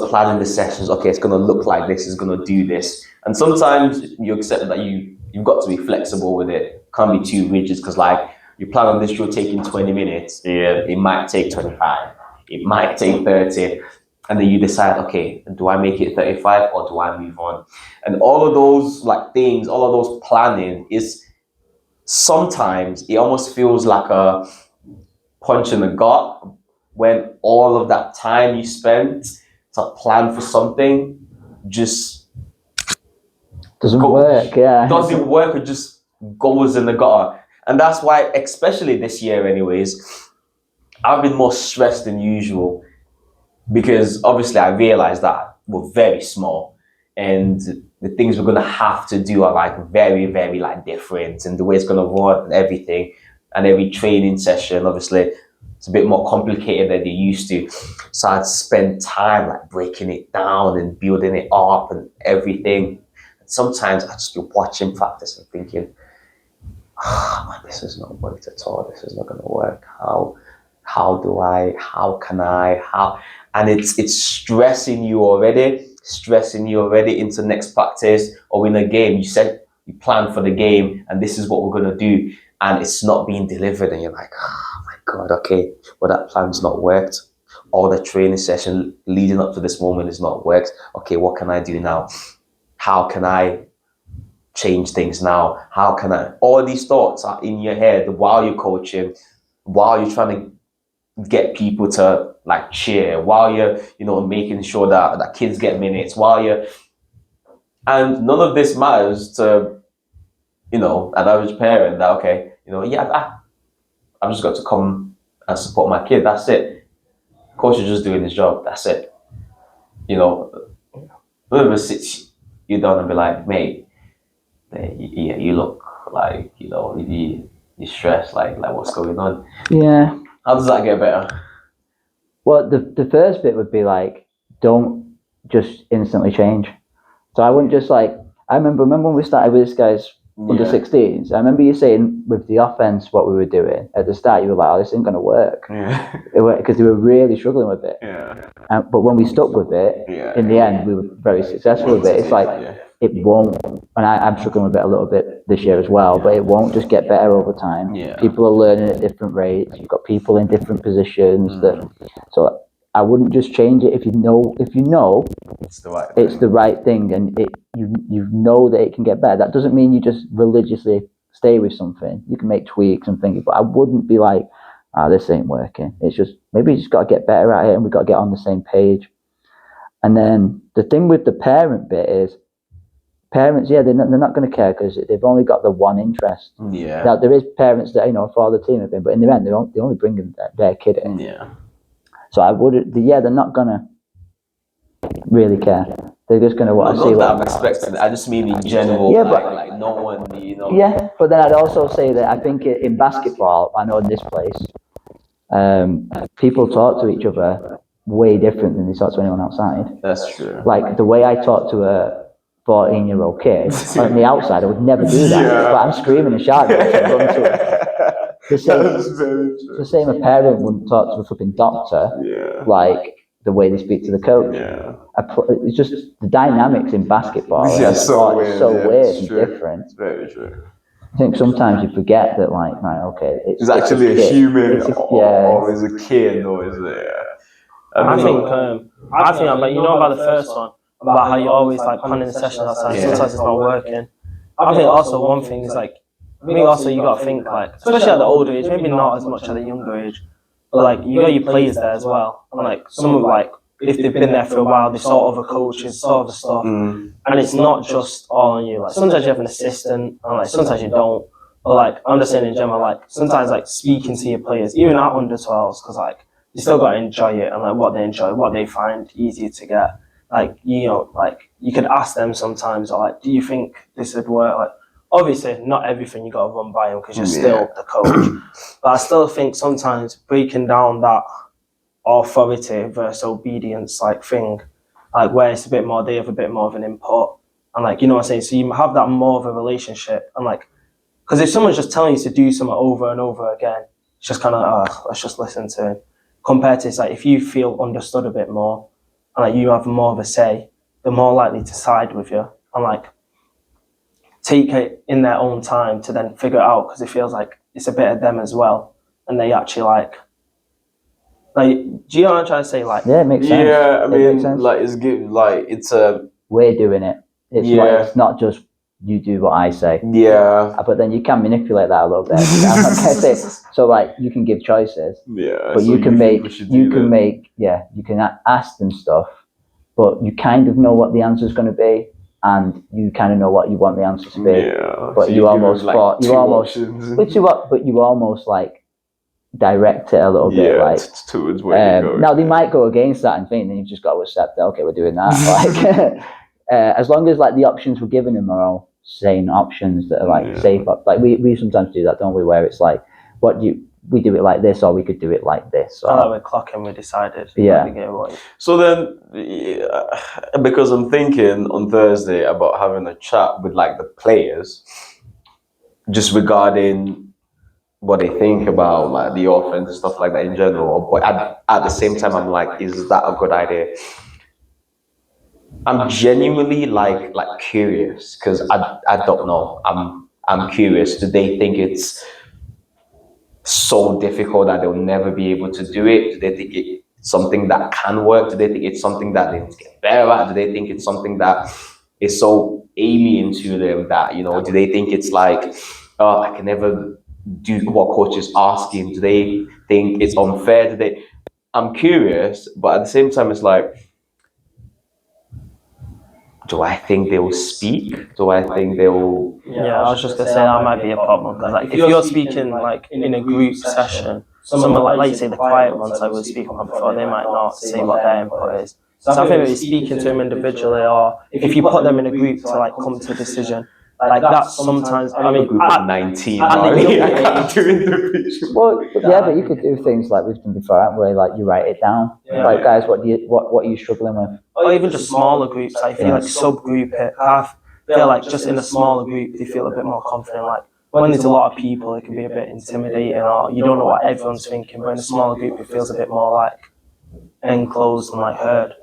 planning the sessions. Okay, it's going to look like this, it's going to do this. And sometimes you accept that you've got to be flexible with it. Can't be too rigid, because like, you plan on this drill taking 20 minutes, it might take 25, it might take 30. And then you decide, okay, do I make it 35 or do I move on? And all of those like things, all of those planning is sometimes it almost feels like a punch in the gut when all of that time you spent to plan for something just doesn't work. Yeah, doesn't work, or just goes in the gutter. And that's why, especially this year, anyways, I've been more stressed than usual. Because obviously I realized that we're very small, and the things we're gonna have to do are like very, very like different, and the way it's gonna run and everything, and every training session, obviously, it's a bit more complicated than they used to. So I'd spend time like breaking it down and building it up and everything. And sometimes I'd just be watching practice and thinking, man, this is not worked at all. This is not gonna work. How can I, and it's stressing you already into next practice or in a game. You said you planned for the game and this is what we're going to do, and it's not being delivered, and you're like, oh my God, okay, well, that plan's not worked. All the training session leading up to this moment is not worked. Okay, what can I do now? How can I change things now? How can I, all these thoughts are in your head while you're coaching, while you're trying to get people to like cheer, while you're making sure that kids get minutes, and none of this matters to an average parent. That okay, I've just got to come and support my kid, that's it. Coach is just doing his job, that's it. Whoever sits you down and be like, mate, yeah, you look like you're stressed, like what's going on? Yeah. How does that get better? Well, the first bit would be like, don't just instantly change. So I wouldn't just like, I remember when we started with this guy's under 16s, I remember you saying with the offense what we were doing at the start, you were like, oh, this isn't going to work. Yeah. Because they were really struggling with it. Yeah. But when we stuck with it, in the end, we were very successful with it. It's like, it won't, and I'm struggling with it a little bit this year as well, but it won't just get better over time. Yeah. People are learning at different rates. You've got people in different positions. So I wouldn't just change it if you know it's the right thing, and you know that it can get better. That doesn't mean you just religiously stay with something. You can make tweaks and things, but I wouldn't be like, this ain't working. It's just, maybe you just got to get better at it, and we've got to get on the same page. And then the thing with the parent bit is, parents, they're not going to care because they've only got the one interest. Yeah. Now, there is parents that, for the team have been, but in the end, they're only bringing their kid in. Yeah. So I would, they're not going to really care. They're just going to want to see what I'm expecting. I just mean in general, like no one, Yeah, but then I'd also say that I think in basketball, I know in this place, people talk to each other way different than they talk to anyone outside. That's true. Like the way I talk to a 14-year-old kid on the outside, I would never do that. But I'm screaming and shouting. Run to it. The same a parent wouldn't talk to a flipping doctor, like the way they speak to the coach. Yeah. It's just the dynamics in basketball are so weird and different. It's very true. I think sometimes you forget that, like, right, okay, it's actually a human, or is a kid, or is it? I think about the first one, about how you always like planning the sessions outside. Sometimes it's not working. I think also one thing is like, I think also you got to think like, especially at the older age, maybe not as much at the younger age, but like you got your players there as well, and like some of like if they've been there for a while, they saw other coaches, saw other stuff, and it's not just all on you. Like sometimes you have an assistant, and like sometimes you don't. But like I'm just saying in general, like sometimes like speaking to your players, even at under 12s, because like you still got to enjoy it and like what they enjoy, what they find easier to get. Like like you could ask them sometimes, or like, do you think this would work? Like obviously not everything you got to run by them because you're still the coach, but I still think sometimes breaking down that authority versus obedience like thing like where it's a bit more, they have a bit more of an input, and like, you know what I'm saying. So you have that more of a relationship, and like, because if someone's just telling you to do something over and over again, it's just kind of let's just listen to him. Compared to, it's like if you feel understood a bit more, and like you have more of a say, they're more likely to side with you and like take it in their own time to then figure it out, because it feels like it's a bit of them as well, and they actually like. Do you know what I'm trying to say? Like, Yeah, it makes sense. Yeah, I It makes mean, sense. like it's good. Like it's a We're doing it. It's not just you do what I say. yeah. But then you can manipulate that a little bit. I'm not gonna say, so like you can give choices, Yeah, but so you can think we should do you can that? make you can ask them stuff, but you kind of know what the answer is going to be, and you kind of know what you want the answer to be. Yeah, But so you give almost them, like, thought you two almost options. but you almost like direct it a little bit, Yeah, like towards where you're going. now they might go against that and think, then you've just got to accept that. Okay, we're doing that. Like as long as like the options we're giving them are all sane options that are like safe. Like we sometimes do that, don't we? Where it's like, we do it like this, or we could do it like this. Or, like we're clocking, we decided. Yeah. So then, because I'm thinking on Thursday about having a chat with like the players, just regarding what they think about like the offense and stuff like that in general. But at the same time, I'm like, is that a good idea? I'm genuinely like curious, because I don't know. I'm curious. Do they think it's so difficult that they'll never be able to do it? Do they think it's something that can work? Do they think it's something that they need to get better at? Do they think it's something that is so alien to them that, you know, do they think it's like, oh, I can never do what coach is asking? Do they think it's unfair? I'm curious, but at the same time, it's like, do I think they will speak? Do I think they will? Yeah, I was just gonna say that might be a problem, because like if you're speaking like in a group session, someone like you say the quiet ones I was speaking on before, they might not say what their input is. So I think maybe speaking to them individually, or if you put them in a group to like come to a decision, like that's sometimes. I mean, Group of 19. at the young I can't age. do individual. well, yeah, but you could do things like we've done before, where like you write it down. Like, guys, what are you struggling with? Or even just smaller groups, like if you like subgroup it, I feel like just in a smaller group they feel a bit more confident. Like when there's a lot of people, it can be a bit intimidating, or you don't know what everyone's thinking. But in a smaller group, it feels a bit more like enclosed and like heard.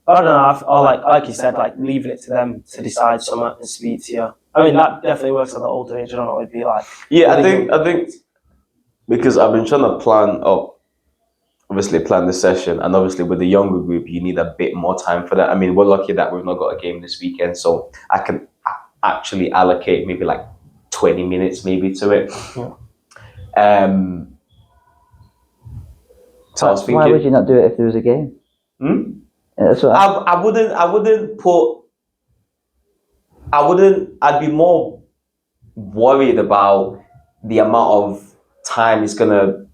But I don't know, or like you said, like leaving it to them to decide something and speak to you. I mean, that definitely works at the older age. I don't know what it'd be like. Yeah, I think because I've been trying to plan this session, and obviously with the younger group, you need a bit more time for that. I mean, we're lucky that we've not got a game this weekend, so I can actually allocate maybe like 20 minutes maybe to it. So I was thinking, why would you not do it if there was a game? That's what I'd be more worried about the amount of time it's gonna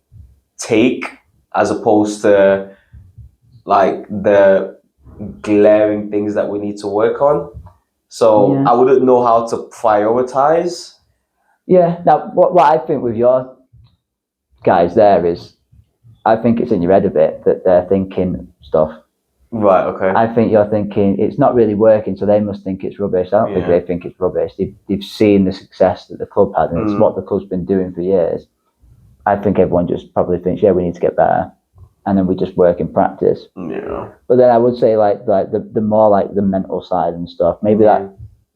take, as opposed to like the glaring things that we need to work on. So Yeah. I wouldn't know how to prioritize. Yeah. Now, what I think with your guys there is, I think it's in your head a bit that they're thinking stuff. Right, okay. I think you're thinking it's not really working, so they must think it's rubbish. I don't think they think it's rubbish. They've seen the success that the club had, and it's what the club's been doing for years. I think everyone just probably thinks, yeah, we need to get better, and then we just work in practice. Yeah. But then I would say like the more like the mental side and stuff, maybe that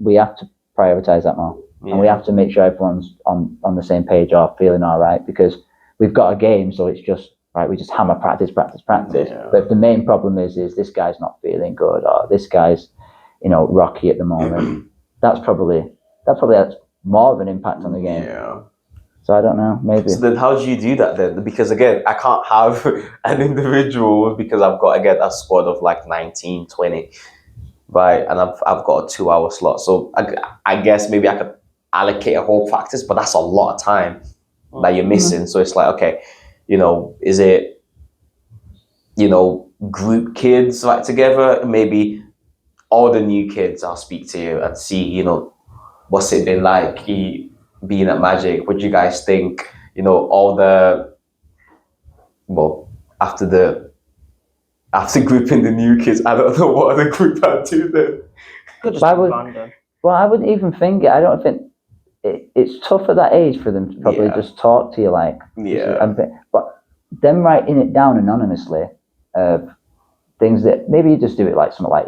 we have to prioritize that more, and we have to make sure everyone's on the same page or feeling all right, because we've got a game, so it's just right. We just hammer practice. Yeah. But if the main problem is this guy's not feeling good, or this guy's, rocky at the moment, that's probably has more of an impact on the game. Yeah. So I don't know, maybe. So then how do you do that then? Because again, I can't have an individual, because I've got to get a squad of like 19, 20, right? And I've got a 2-hour slot. So I guess maybe I could allocate a whole practice, but that's a lot of time that you're missing. So it's like, okay, is it, group kids like together? Maybe all the new kids, I'll speak to you and see, what's it been like being at Magic? What do you guys think? All the, after the after grouping the new kids, I don't know what other group I'd do then. Could just Why be would- random. Well, I wouldn't even think it. I don't think it's tough at that age for them to probably Yeah. just talk to you like. Yeah. But them writing it down anonymously of things that maybe you just do it like something like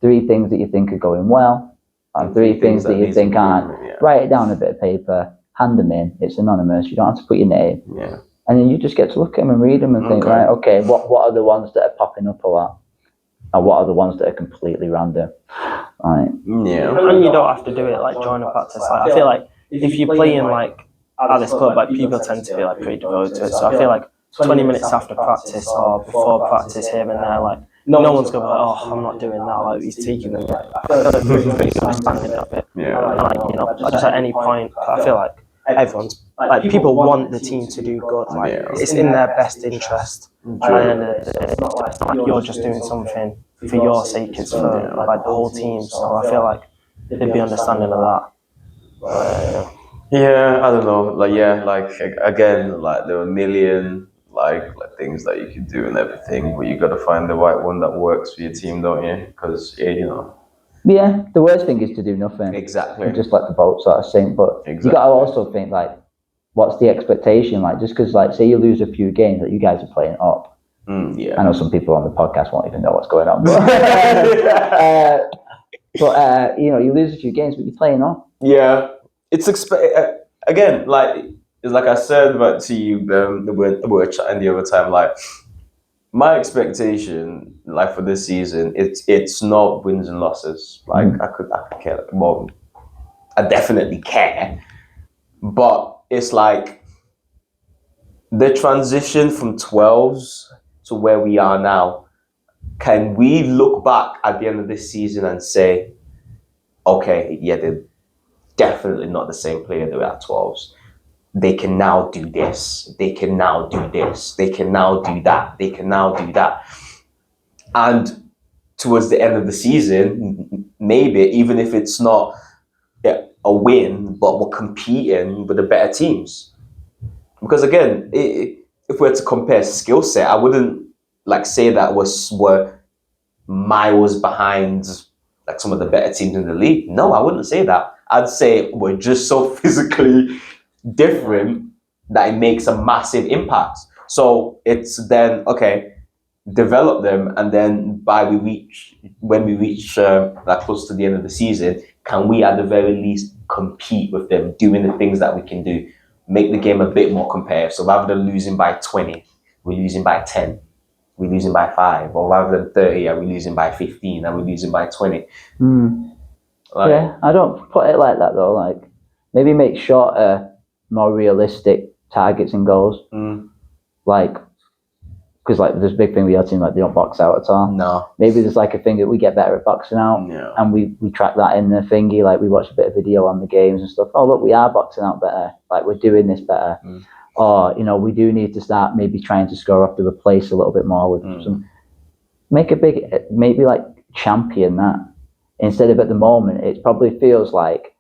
3 things that you think are going well, or And 3 things that you needs think aren't. improvement, yeah. Write it down on a bit of paper, hand them in. It's anonymous. You don't have to put your name. Yeah. And then you just get to look at them and read them and think, Okay. right, okay, what are the ones that are popping up a lot? And what are the ones that are completely random? Right. Yeah. And you don't have to do it like during a practice. Like, I feel like if you're playing like at this club, like people tend to be like pretty devoted to it. So I feel like 20 minutes after practice or before practice here and there, like no one's gonna be like, oh, I'm not doing that. Like he's taking them. Like, I feel like pretty understanding of it. Yeah. And like just at any point, I feel like everyone's like people want the team to do good. Like Yeah. it's in their best interest. And it's not like you're just doing something for your sake. It's for like the whole team. So I feel like they'd be understanding of that. Yeah, I don't know. Like, yeah, like again, like there are a million like things that you could do and everything, but you got to find the right one that works for your team, don't you? Because Yeah, the worst thing is to do nothing. exactly. And just let the boat sort of sink. But you got to also think like, what's the expectation? Like, just because like, say you lose a few games that you guys are playing up. Yeah. I know some people on the podcast won't even know what's going on. But you lose a few games, but you're playing up. Yeah, it's again, like it's like I said about to you, we were chatting the other time. Like my expectation, like for this season, it's not wins and losses. Like I could care more. I definitely care, but it's like the transition from 12s to where we are now. Can we look back at the end of this season and say, okay, yeah, they're definitely not the same player they were at 12s. They can now do this. They can now do this. They can now do that. They can now do that. And towards the end of the season, maybe, even if it's not a win, but we're competing with the better teams. Because again, if we're to compare skill set, I wouldn't like say that we're miles behind like some of the better teams in the league. No, I wouldn't say that. I'd say we're just so physically different that it makes a massive impact. So it's then, okay, develop them, and then when we reach like close to the end of the season, can we at the very least compete with them, doing the things that we can do, make the game a bit more competitive. So rather than losing by 20, we're losing by 10. We're losing by 5, or rather than 30, are we losing by 15? Are we losing by 20? Like, Yeah, I don't put it like that though. Like maybe make shorter, more realistic targets and goals. Like, because like there's a big thing with your team, like they don't box out at all. No. Maybe there's like a thing that we get better at boxing out, and we track that in the thingy. Like we watch a bit of video on the games and stuff. Oh look, we are boxing out better. Like we're doing this better. Or we do need to start maybe trying to score off the replace a little bit more with some. Make a big, maybe like champion that. Instead of at the moment, it probably feels like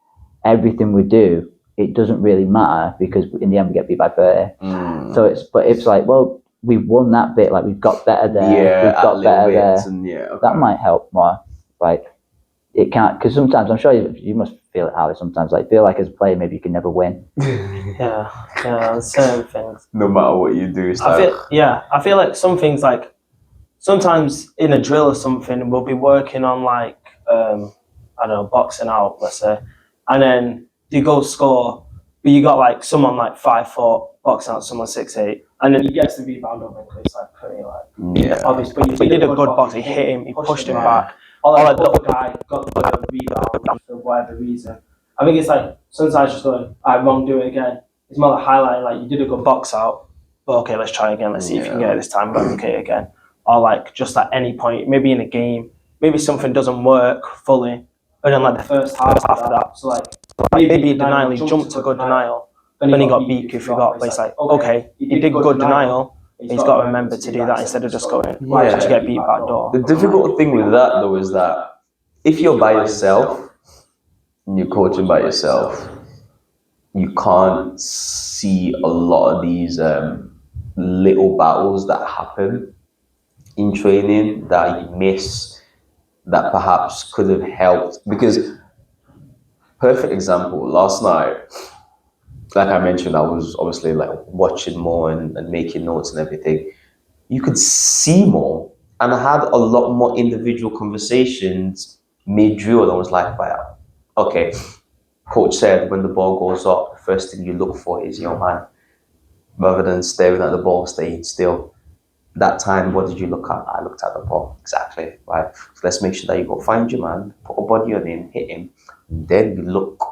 everything we do, it doesn't really matter because in the end we get beat by 30. So it's like, well, we've won that bit, like we've got better there, we've got better there. And That might help more. Like it can't, because sometimes I'm sure you must feel it, Harley. Sometimes like feel like as a player maybe you can never win. Yeah, certain things. No matter what you do, I feel like some things like sometimes in a drill or something we'll be working on like I don't know, boxing out, let's say, and then you go score, but you got like someone like 5'4" boxing out someone 6'8", and then he gets the rebound over and it's like pretty like obvious. But he did a good box. He hit him. He pushed him back. Or like the other guy got the rebound for whatever reason. I think it's like sometimes just going, I won't do it again. It's more like highlighting like you did a good box out, but okay, let's try again. Let's see if you can get it this time. But okay again. Or like just at any point, maybe in a game, maybe something doesn't work fully, but then like the first half after that. So like maybe a denial, he jumped to good denial, then he got beat, he forgot. But it's like, okay, he did good denial, he's got to remember to do that instead of just going to get beat back door. The difficult thing with that though is that if you're by yourself and you're coaching by yourself, you can't see a lot of these little battles that happen. in training that you miss that perhaps could have helped? Because perfect example, last night, like I mentioned, I was obviously like watching more and making notes and everything. You could see more, and I had a lot more individual conversations mid-drill, and I was like, wow, okay. Coach said when the ball goes up, the first thing you look for is your man, rather than staring at the ball, staying still. That time, what did you look at? I looked at the ball. Exactly, right? So let's make sure that you go find your man, put a body on him, hit him, and then you look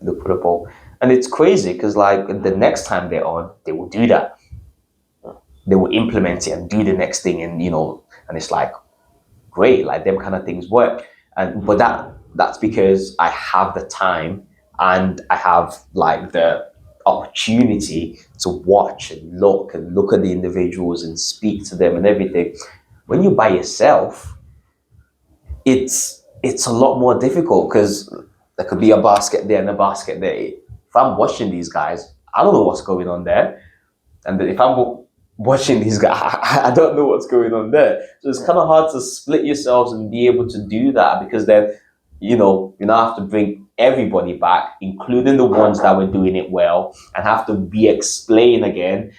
for the ball. And it's crazy because like the next time they're on, they will do that. They will implement it and do the next thing, and and it's like great, like them kind of things work. And but that's because I have the time and I have like the opportunity to watch and look at the individuals and speak to them and everything. When you're by yourself, it's a lot more difficult because there could be a basket there and a basket there. If I'm watching these guys, I don't know what's going on there. And if I'm watching these guys, I don't know what's going on there. So it's kind of hard to split yourselves and be able to do that, because then, you now have to bring everybody back, including the ones that were doing it well, and have to re-explain again.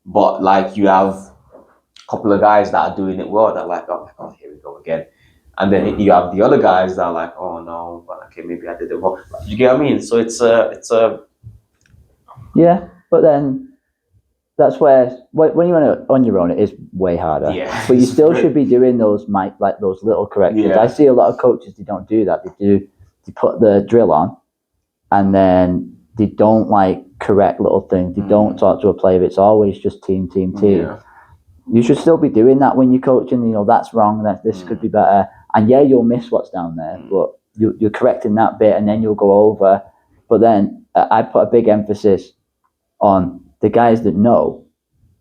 But like you have a couple of guys that are doing it well, that are like, oh my God, here we go again. And then you have the other guys that are like, oh no, but okay, maybe I did it wrong. You get what I mean? So it's a Yeah, but then that's where when you're on your own, it is way harder. Yeah. But you still should be doing those those little corrections. Yeah. I see a lot of coaches, they don't do that. They put the drill on, and then they don't like correct little things. They don't talk to a player. It's always just team. Yeah. You should still be doing that when you're coaching. That's wrong. That this could be better. And yeah, you'll miss what's down there, but you're correcting that bit, and then you'll go over. But then I put a big emphasis on the guys that know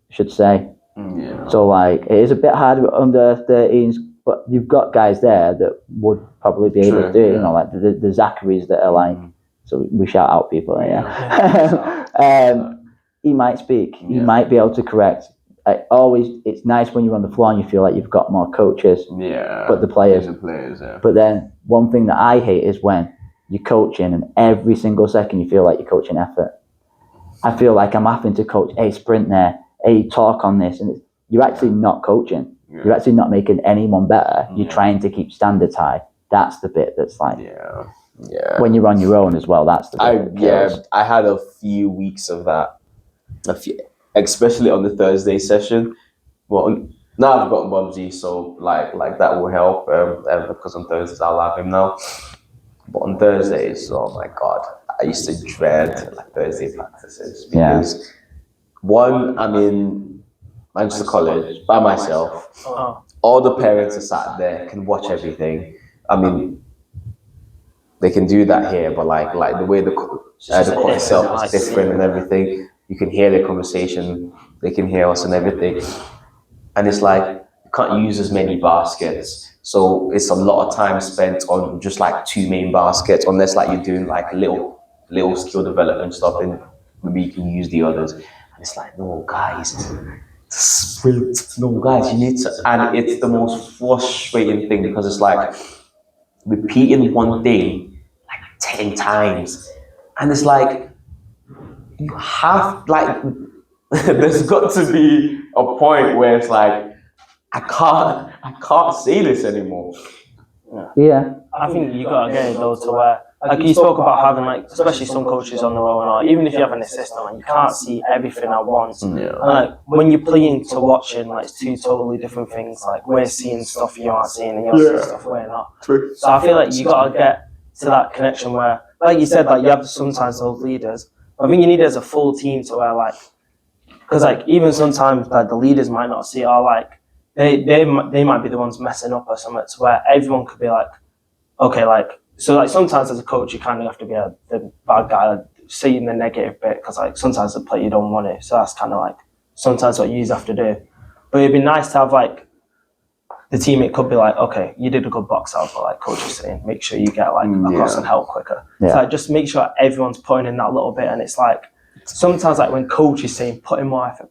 should say. Yeah. So like it is a bit harder under 13s, but you've got guys there that would probably be able to do it. Yeah. Like the Zacharies that are like. So we shout out people. He might speak. He might be able to correct. It's nice when you're on the floor and you feel like you've got more coaches. Yeah. But the players. Yeah. But then one thing that I hate is when you're coaching and every single second you feel like you're coaching effort. I feel like I'm having to coach, hey, sprint there, hey, talk on this. And you're actually not coaching. Yeah. You're actually not making anyone better. You're trying to keep standards high. That's the bit that's like, when you're on your own as well, that's the bit. I had a few weeks of that, especially on the Thursday session. Well, now I've got Bubsy, so like that will help, because on Thursdays I'll have him now. But on Thursdays, oh my God, I used to dread like Thursday practices because one, I'm in Manchester College by myself. All the parents are sat there, can watch everything. I mean, they can do that here, but like the way the court itself is different and everything. You can hear their conversation, they can hear us and everything. And it's like, you can't use as many baskets. So it's a lot of time spent on just like two main baskets, unless like you're doing like little skill development stuff, and maybe you can use the others. And it's like, no guys, sprint. No guys, you need to. And it's the most frustrating thing, because it's like repeating one thing like 10 times. And it's like, you have like, there's got to be a point where it's like, I can't say this anymore. Yeah. I think you gotta get it though to where, like you spoke about having like, especially some coaches on their own, or even if you have an assistant, like you can't see everything at once. And like when you're playing to watching, like it's two totally different things. Like we're seeing stuff you aren't seeing, and you're seeing stuff we're not. True. So I feel like you gotta get to that connection where, like you said, like you have sometimes those leaders. I think you need it as a full team to where like, because like even sometimes like the leaders might not see, or like they might be the ones messing up or something, to where everyone could be like, okay, like, so like sometimes as a coach you kind of have to be the bad guy, like, seeing the negative bit, because like sometimes the player you don't want it, so that's kind of like sometimes what you have to do. But it'd be nice to have like the teammate could be like, okay, you did a good box out, but like coach is saying, make sure you get like across and help quicker. So like, just make sure everyone's putting in that little bit, and it's like sometimes like when coach is saying put in more effort,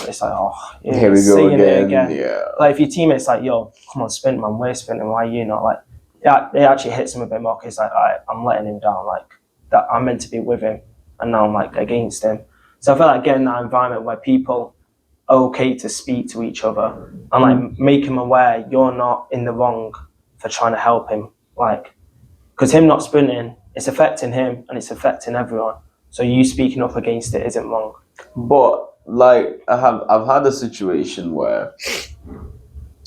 it's like, oh, yeah, Here we go saying it again. Yeah. Like if your teammate's like, yo, come on, sprint, man, we're sprinting, why are you not? Like, yeah, it actually hits him a bit more because like, I'm letting him down. Like that, I'm meant to be with him, and now I'm like against him. So I feel like getting that environment where people are okay to speak to each other and like make him aware you're not in the wrong for trying to help him. Like, because him not sprinting, it's affecting him and it's affecting everyone. So you speaking up against it isn't wrong. But like I've had a situation where,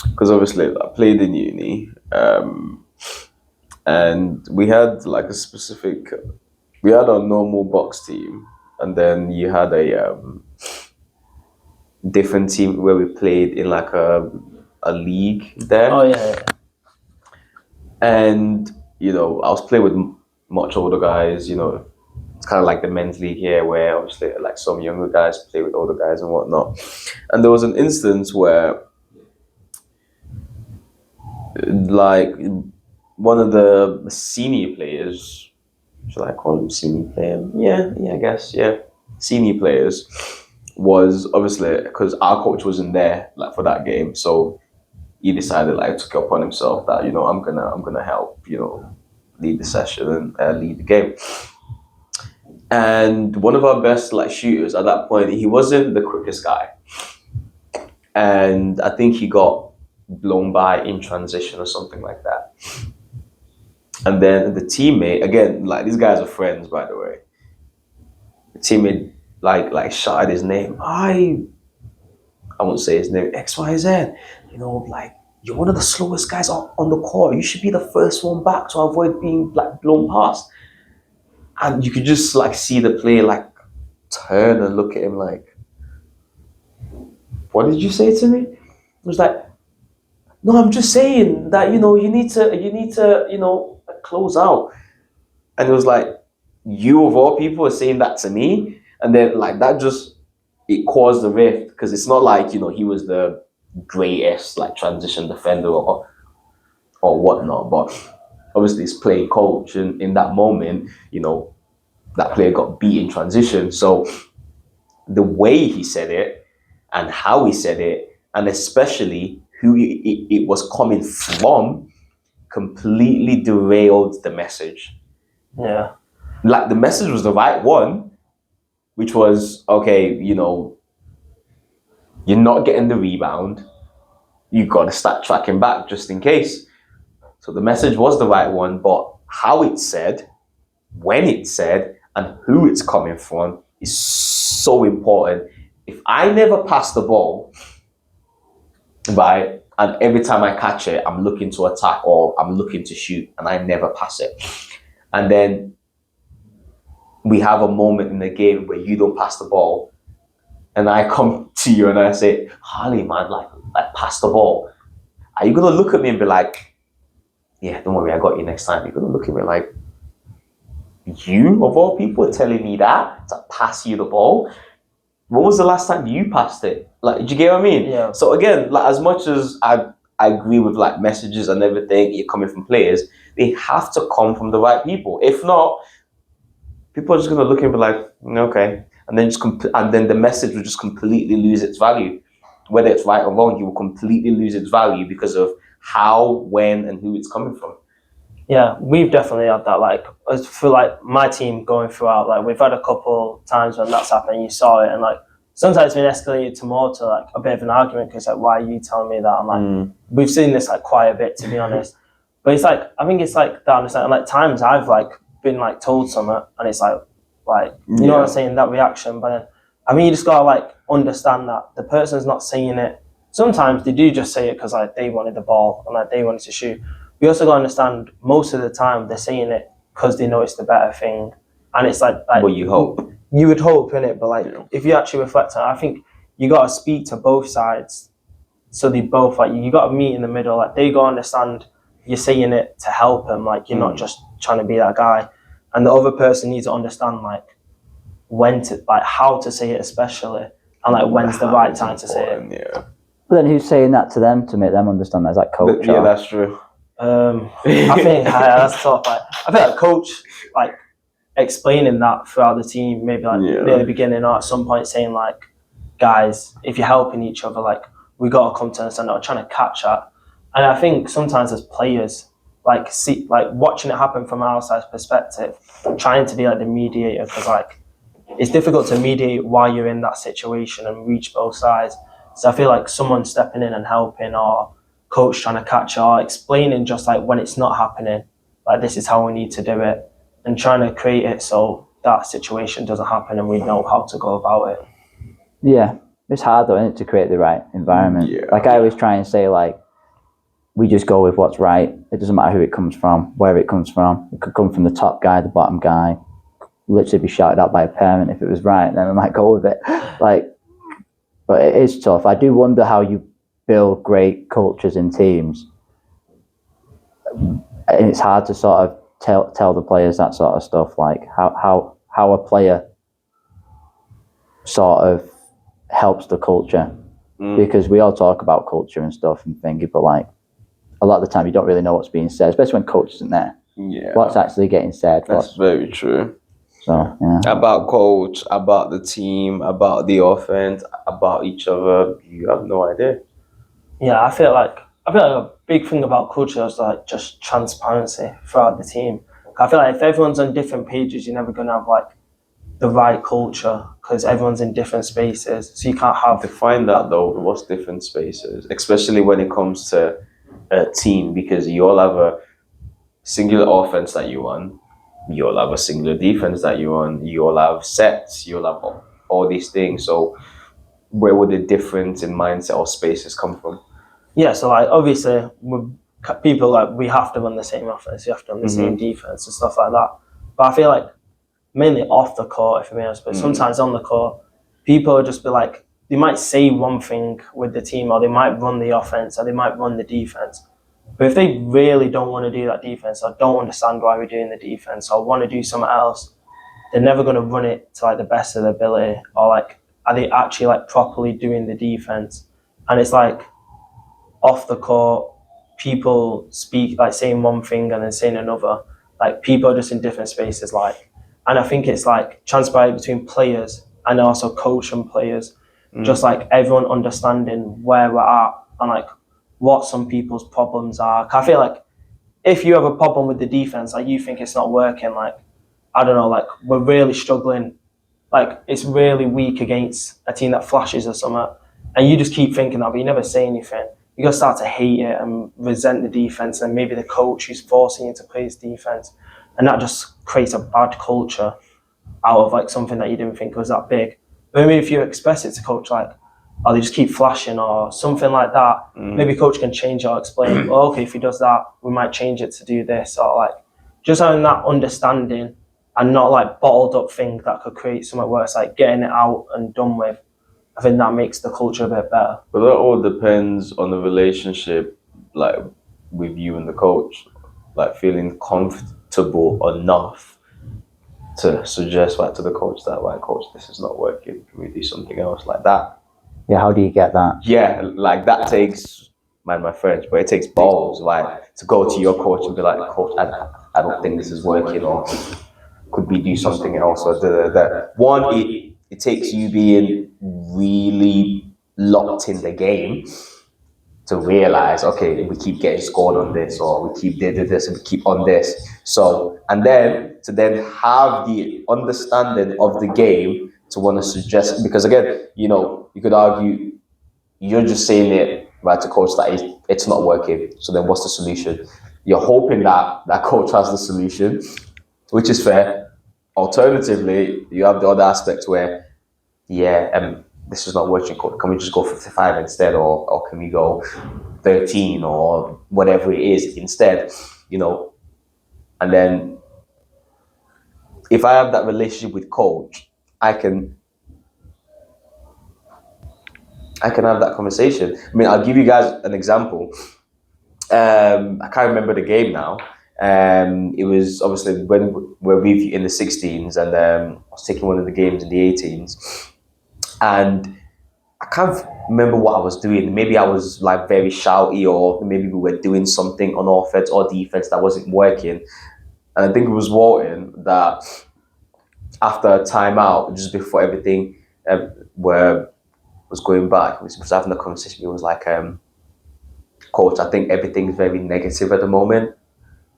because obviously I played in uni, and we had like we had a normal box team, and then you had a different team where we played in like a league there. Oh yeah. And I was playing with much older guys. It's kind of like the men's league here, where obviously like some younger guys play with older guys and whatnot. And there was an instance where, like, one of the senior players, should I call him senior player? Yeah, I guess, yeah. Senior players was obviously, because our coach wasn't there like for that game, so he decided like took it upon himself that I'm gonna help lead the session and lead the game. And one of our best like shooters at that point, he wasn't the quickest guy, and I think he got blown by in transition or something like that. And then the teammate, again, like these guys are friends, by the way. The teammate like shouted his name. I won't say his name. XYZ. Like, you're one of the slowest guys on the court. You should be the first one back to avoid being like blown past. And you could just like see the player like turn and look at him like, what did you say to me? It was like, no, I'm just saying that you need to close out. And it was like, you of all people are saying that to me, and then like that it caused a rift, because it's not like he was the greatest like transition defender or whatnot, but obviously he's playing coach, and in that moment that player got beat in transition. So the way he said it and how he said it, and especially who it was coming from, completely derailed the message. Yeah. Like the message was the right one, which was, okay, you're not getting the rebound. You got to start tracking back just in case. So the message was the right one, but how it's said, when it's said, and who it's coming from is so important. If I never pass the ball, right, and every time I catch it, I'm looking to attack or I'm looking to shoot, and I never pass it, and then we have a moment in the game where you don't pass the ball, and I come to you and I say, Harley, man, like pass the ball. Are you gonna look at me and be like, yeah, don't worry, I got you next time? You're gonna look at me like, you of all people are telling me that to pass you the ball? When was the last time you passed it? Like, do you get what I mean? Yeah. So again, like, as much as I agree with like messages and everything, you're coming from players, they have to come from the right people. If not, people are just gonna look and be like, okay, and then and then the message will just completely lose its value. Whether it's right or wrong, you will completely lose its value because of how, when, and who it's coming from. Yeah, we've definitely had that. Like, for like my team going throughout, like we've had a couple times when that's happened. You saw it, and like sometimes it's been escalated to more to like a bit of an argument because like, why are you telling me that? I'm like, we've seen this like quite a bit, to be honest. But it's like, I think it's like that understanding. Like times I've like been like told something, and it's like you know what I'm saying, that reaction. But then I mean, you just gotta like understand that the person's not saying it. Sometimes they do just say it because like they wanted the ball and like they wanted to shoot. We also got to understand most of the time they're saying it because they know it's the better thing. And it's like well, you hope. You would hope, innit? But like, if you actually reflect on it, I think you got to speak to both sides. So they both, like, you got to meet in the middle. Like, they got to understand you're saying it to help them. Like, you're not just trying to be that guy. And the other person needs to understand, like, when to, like, how to say it especially. And like, when's the right time to say it. Yeah. But then who's saying that to them to make them understand that? Is that coach? Yeah, that's true. I think that's tough. Like, I think a coach, like explaining that throughout the team, maybe like near the beginning or at some point saying like, guys, if you're helping each other, like we gotta come to understand, or trying to catch that. And I think sometimes as players, like watching it happen from an outside perspective, trying to be like the mediator, because like it's difficult to mediate while you're in that situation and reach both sides. So I feel like someone stepping in and helping, or coach trying to catch it, or explaining just like when it's not happening, like this is how we need to do it, and trying to create it so that situation doesn't happen and we know how to go about it. Yeah, it's hard though, isn't it, to create the right environment. Like I always try and say, like, we just go with what's right. It doesn't matter who it comes from, where it comes from. It could come from the top guy, the bottom guy, literally be shouted at by a parent. If it was right, then we might go with it. Like, but it is tough. I do wonder how you build great cultures in teams. And it's hard to sort of tell the players that sort of stuff, like how a player sort of helps the culture. Because we all talk about culture and stuff and thinking, but like a lot of the time you don't really know what's being said, especially when coach isn't there. Yeah. What's actually getting said. That's very true. So, yeah. About coach, about the team, about the offense, about each other, you have no idea. Yeah, I feel like a big thing about culture is like just transparency throughout the team. I feel like if everyone's on different pages, you're never gonna have like the right culture, because everyone's in different spaces. So you can't have... Define that though. What's different spaces? Especially when it comes to a team, because you all have a singular offense that you run, you all have a singular defense that you run, you all have sets, you all have all these things. So where would the difference in mindset or spaces come from? Yeah, so like obviously people, like we have to run the same offense, you have to run the same defense and stuff like that. But I feel like mainly off the court, if I'm honest, but sometimes on the court, people will just be like, they might say one thing with the team, or they might run the offense, or they might run the defense. But if they really don't want to do that defense, or don't understand why we're doing the defense, or want to do something else, they're never going to run it to like the best of their ability, or like, are they actually like properly doing the defense? And it's like, off the court, people speak like saying one thing and then saying another. Like people are just in different spaces, like, and I think it's like transparent between players and also coach and players. Just like everyone understanding where we're at and like what some people's problems are. I feel like if you have a problem with the defense, like you think it's not working, like, I don't know, like we're really struggling, like it's really weak against a team that flashes or something, and you just keep thinking that, but you never say anything. You're going to start to hate it and resent the defense, and maybe the coach who's forcing you to play his defense. And that just creates a bad culture out of like something that you didn't think was that big. But maybe if you express it to coach, like, oh, they just keep flashing or something like that, maybe coach can change or explain, oh, okay, if he does that, we might change it to do this, or like just having that understanding and not like bottled up thing that could create something worse, like getting it out and done with. I think that makes the culture a bit better. But that all depends on the relationship, like with you and the coach, like feeling comfortable enough to suggest like to the coach that, like, coach, this is not working. Can we do something else like that? Yeah, how do you get that? Yeah, like that takes, mind my French, but it takes balls, like to go to your coach and be like, coach, I don't think this is working, or could we do something else, or da. One, it takes you being really locked in the game to realize, okay, we keep getting scored on this, or we keep did this and we keep on this. So, and then to then have the understanding of the game to want to suggest, because again, you know, you could argue you're just saying it right to coach that it's not working. So then what's the solution? You're hoping that that coach has the solution, which is fair. Alternatively, you have the other aspect where, this is not working. Can we just go 55 instead, or can we go 13 or whatever it is instead? You know, and then if I have that relationship with coach, I can have that conversation. I mean, I'll give you guys an example. I can't remember the game now. It was obviously when we're with you in the 16s, and I was taking one of the games in the 18s, and I can't remember what I was doing. Maybe I was like very shouty, or maybe we were doing something on offense or defense that wasn't working. And I think it was Walton that after a timeout, just before everything was going back, we was having a conversation. It was like, Coach, I think everything's very negative at the moment.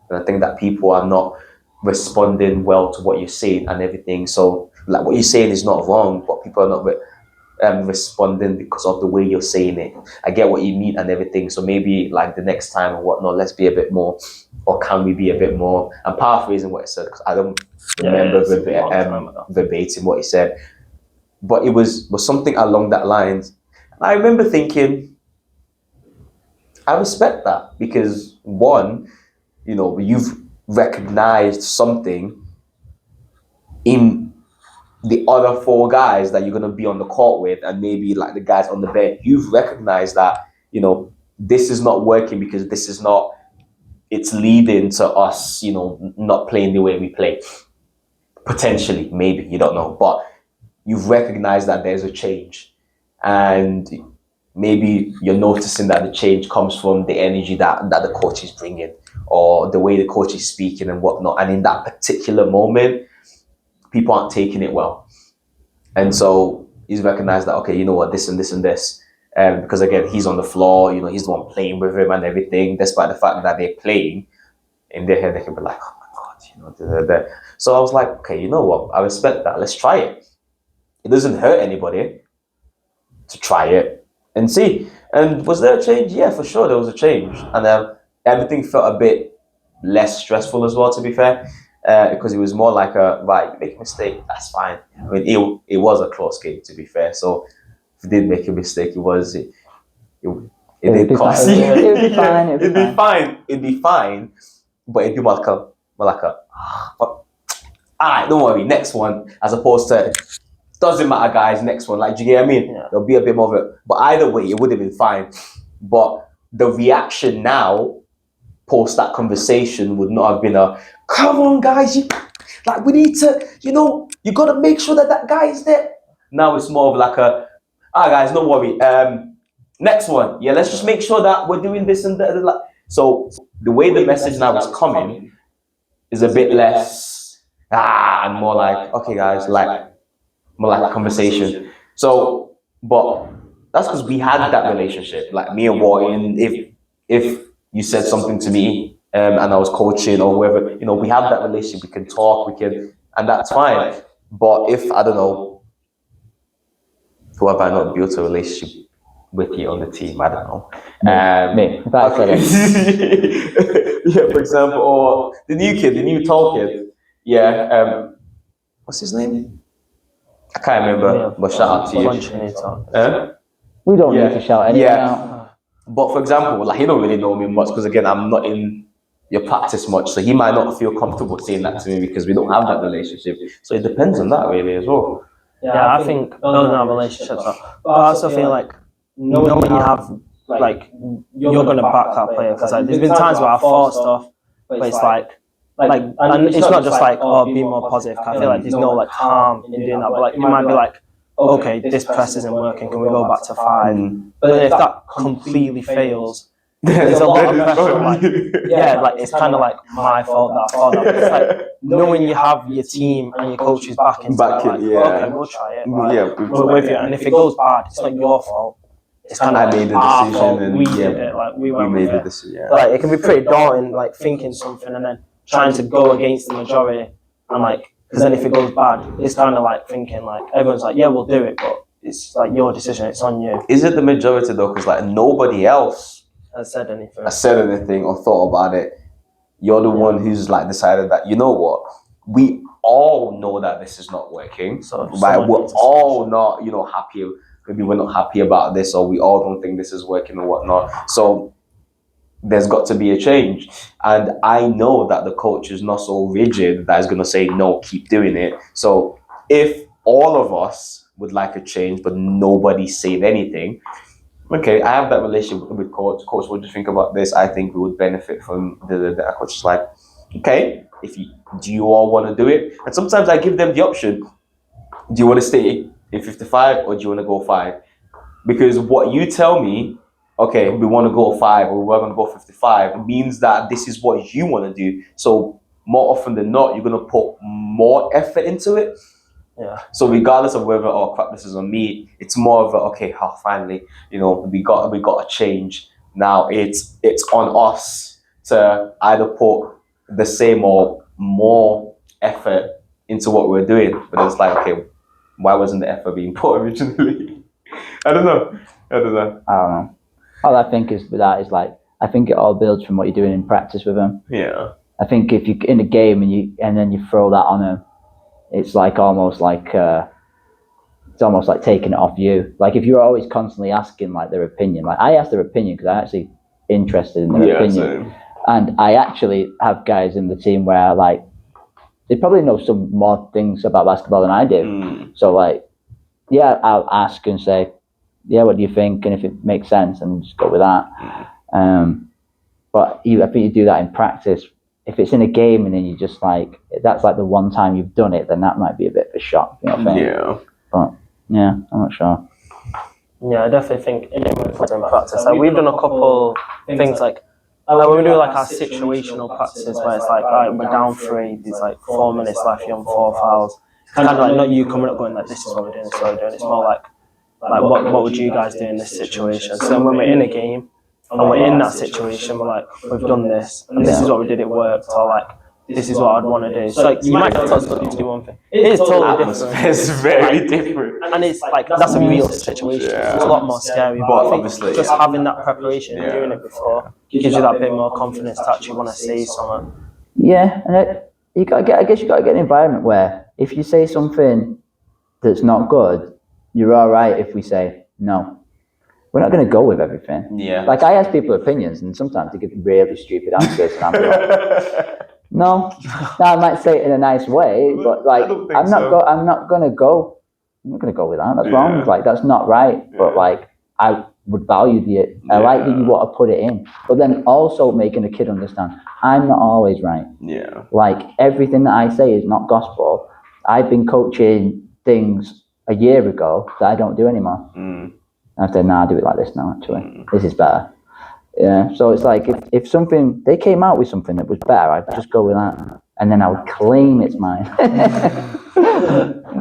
And I think that people are not responding well to what you're saying and everything. So, like, what you're saying is not wrong, but people are not responding because of the way you're saying it. I get what you mean and everything. So maybe like the next time or whatnot, let's be a bit more, or can we be a bit more? I'm paraphrasing what he said because I don't remember verbatim what he said, but it was something along that lines. And I remember thinking, I respect that because one, you've recognized something in the other four guys that you're going to be on the court with, and maybe like the guys on the bench. You've recognized that, this is not working because it's leading to us, not playing the way we play. Potentially, maybe, you don't know, but you've recognized that there's a change, and maybe you're noticing that the change comes from the energy that the coach is bringing, or the way the coach is speaking and whatnot. And in that particular moment, people aren't taking it well. And so he's recognized that, okay, you know what, this and this and this. Because again, he's on the floor, he's the one playing with him and everything, despite the fact that they're playing, in their head, they can be like, oh my God, da, da, da. So I was like, okay, you know what, I respect that. Let's try it. It doesn't hurt anybody to try it and see. And was there a change? Yeah, for sure, there was a change. And everything felt a bit less stressful as well, to be fair. Because it was more like right, you make a mistake, that's fine. I mean, it was a close game, to be fair. So if you did make a mistake, it did cost you. It'd be fine. It'd be fine. But it'd be more like a all right, don't worry, next one, as opposed to doesn't matter, guys, next one. Like, do you get what I mean? Yeah. There'll be a bit more of it. But either way, it would have been fine. But the reaction now, post that conversation, would not have been come on, guys, we need to, you got to make sure that guy is there. Now it's more of like all right, guys, don't worry. Next one, yeah, let's just make sure that we're doing this and that. So the way the message now is coming is a bit less, and more like, okay, guys, more like a conversation. So, but that's because we had that relationship, like me and Warren. If you said something to me, and I was coaching or whoever, we have that relationship. We can talk, and that's fine. But if I don't know, who have I not built a relationship with you on the team? I don't know. Me. If I said it. Yeah, for example, or the new tall kid. Yeah. What's his name? I can't remember. But shout out to you. We don't need to shout anyone out. But for example, he don't really know me much because again, I'm not in your practice much, so he might not feel comfortable saying that to me because we don't have that relationship. So it depends on that really as well. Yeah, I think building our relationships up. But I also feel like knowing you have, you're going to back that player. Because there's been times where I've thought stuff, but it's and it's not just be more positive. I feel like there's no harm in doing that. But you might be like, okay, this press isn't working, can we go back to 5? But then if that completely fails, there's a lot of pressure. It's kind of like my fault that I thought that. It's knowing you have your team and your coaches backing, okay, we'll try it. We're with you, and if it goes bad, it's not your fault. It's kind of I made the decision, and we did it. We made the decision. It can be pretty daunting, thinking something and then trying to go against the majority, and because then if it goes bad, it's kind of thinking everyone's yeah, we'll do it, but it's your decision, it's on you. Is it the majority though? Because nobody else has said anything or thought about it. You're the one who's decided that, you know what, we all know that this is not working. So we're all not, happy. Maybe we're not happy about this, or we all don't think this is working or whatnot. So there's got to be a change. And I know that the coach is not so rigid that is going to say, no, keep doing it. So if all of us would like a change, but nobody said anything, okay, I have that relationship with coach. Coach, what do you think about this? I think we would benefit from the coach is okay, do you all want to do it? And sometimes I give them the option. Do you want to stay in 55 or do you want to go 5? Because what you tell me, okay, we want to go 5 or we're going to go 55, means that this is what you want to do. So more often than not, you're going to put more effort into it. Yeah. So regardless of whether our crap this is on me, it's more of a okay, finally, we got a change. Now it's on us to either put the same or more effort into what we're doing. But it's like, okay, why wasn't the effort being put originally? I don't know. I don't know. All I think is with that is like, I think it all builds from what you're doing in practice with them. Yeah. I think if you're in a game and then you throw that on them, it's like almost like it's almost like taking it off you. Like if you're always constantly asking like their opinion, like I ask their opinion because I'm actually interested in their opinion, same. and I actually have guys in the team where like they probably know some more things about basketball than I do. So like, yeah, I'll ask and say, yeah, what do you think? And if it makes sense, and just go with that. But I think you do that in practice. If it's in a game and then you just like, that's like the one time you've done it, then that might be a bit of a shock. You know what I mean? Yeah. But yeah, I'm not sure. Yeah, I definitely think in practice, like we've done a couple things like when we do like our situational practices where it's like, all right, we're down 3, there's like 4 minutes left, you're on 4 fouls. It's kind of like not you coming up going like, this is what we're doing, this is what we're doing. It's more like what would you guys do in this situation? So when we're in a game and we're in that situation, we're like, we've done this and this is what we did, it worked, or like, this is what I'd want to do. So like, you might have to do one thing. It is totally different. It's very different. And it's like, that's a real situation. Yeah. It's a lot more scary. But I think obviously, just having that preparation and doing it before gives you that bit more confidence to actually want to say something. Yeah, and I guess you got to get an environment where if you say something that's not good, you're all right if we say no. We're not going to go with everything. Yeah. Like I ask people opinions, and sometimes they give really stupid answers, and I'm like, no. Now I might say it in a nice way, but like I'm not going to go with that. That's wrong. Like that's not right. But like I would value I like that you want to put it in, but then also making the kid understand I'm not always right. Yeah. Like everything that I say is not gospel. I've been coaching things a year ago that I don't do anymore. I said, I do it like this now, actually. This is better. Yeah. So it's like if something, they came out with something that was better, I'd just go with that. And then I would claim it's mine.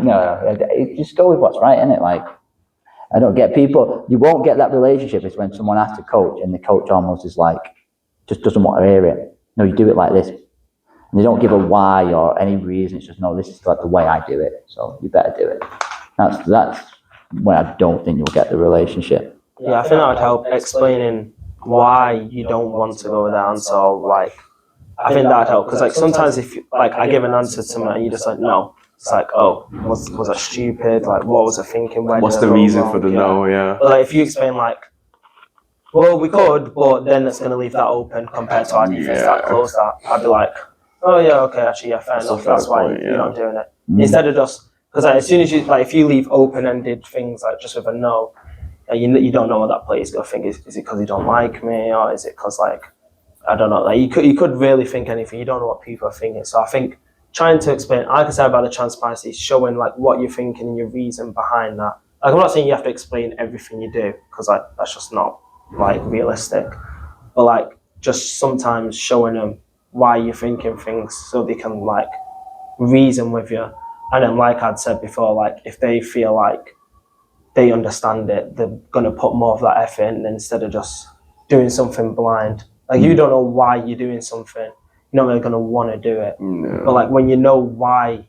No, just go with what's right, innit? Like, I don't get people, you won't get that relationship is when someone asks to coach and the coach almost is like, just doesn't want to hear it. No, you do it like this. And they don't give a why or any reason. It's just, no, this is like the way I do it. So you better do it. That's when I don't think you'll get the relationship. Yeah, I think that would help explaining why you don't want to go with that answer. Like, I think that would help because like sometimes if like I give an answer to someone and you just like no, it's like oh was that stupid? Like what was I thinking? What's the reason for the no? Yeah. But like if you explain like, well we could, but then it's going to leave that open compared to our defense that closed that. I'd be like, oh yeah, okay, actually yeah, fair enough. That's why you're not doing it instead of just. Because like, as soon as you like, if you leave open-ended things like just with a no, you don't know what that player is going to think. Is it because he don't like me, or is it because like I don't know? Like you could really think anything. You don't know what people are thinking. So I think trying to explain, like I said about the transparency, showing like what you're thinking and your reason behind that. Like I'm not saying you have to explain everything you do because like that's just not like realistic. But like just sometimes showing them why you're thinking things so they can like reason with you. And then, like I'd said before, like if they feel like they understand it, they're gonna put more of that effort in instead of just doing something blind. Like you don't know why you're doing something, you're not really gonna want to do it. No. But like when you know why,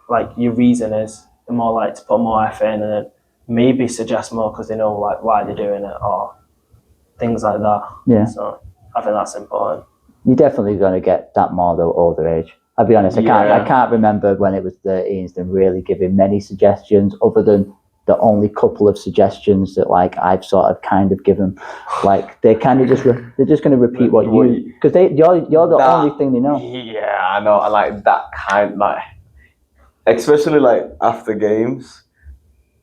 like your reason is, they're more likely to put more effort in and then maybe suggest more because they know like why they're doing it or things like that. Yeah. So I think that's important. You're definitely gonna get that more the older age. I'll be honest, I can't remember when it was 13s and really giving many suggestions other than the only couple of suggestions that like I've sort of kind of given. Like they kind of they're just going to repeat what you, because you're the only thing they know. Yeah, I know. I like that kind, like especially like after games,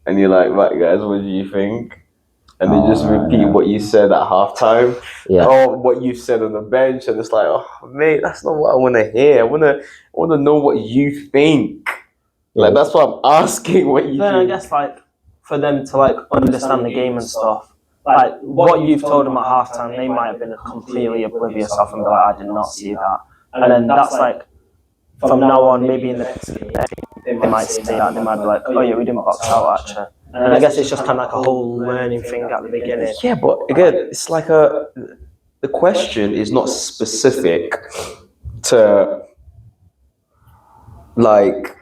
and you're like, right guys, what do you think? And they just repeat what you said at halftime, or what you said on the bench, and it's like, oh mate, that's not what I want to hear. I want to know what you think. Like that's what I'm asking. What you then think. I guess like for them to like understand the game and stuff, like what you've told them at halftime, they might have been completely oblivious of and be like, I did not see that. And then that's like from now on, maybe in the next game, they might say that. They might be like, oh yeah, we didn't box out actually. And I guess it's just kind of like a whole learning thing at the beginning. Yeah, but again, it's like the question is not specific to like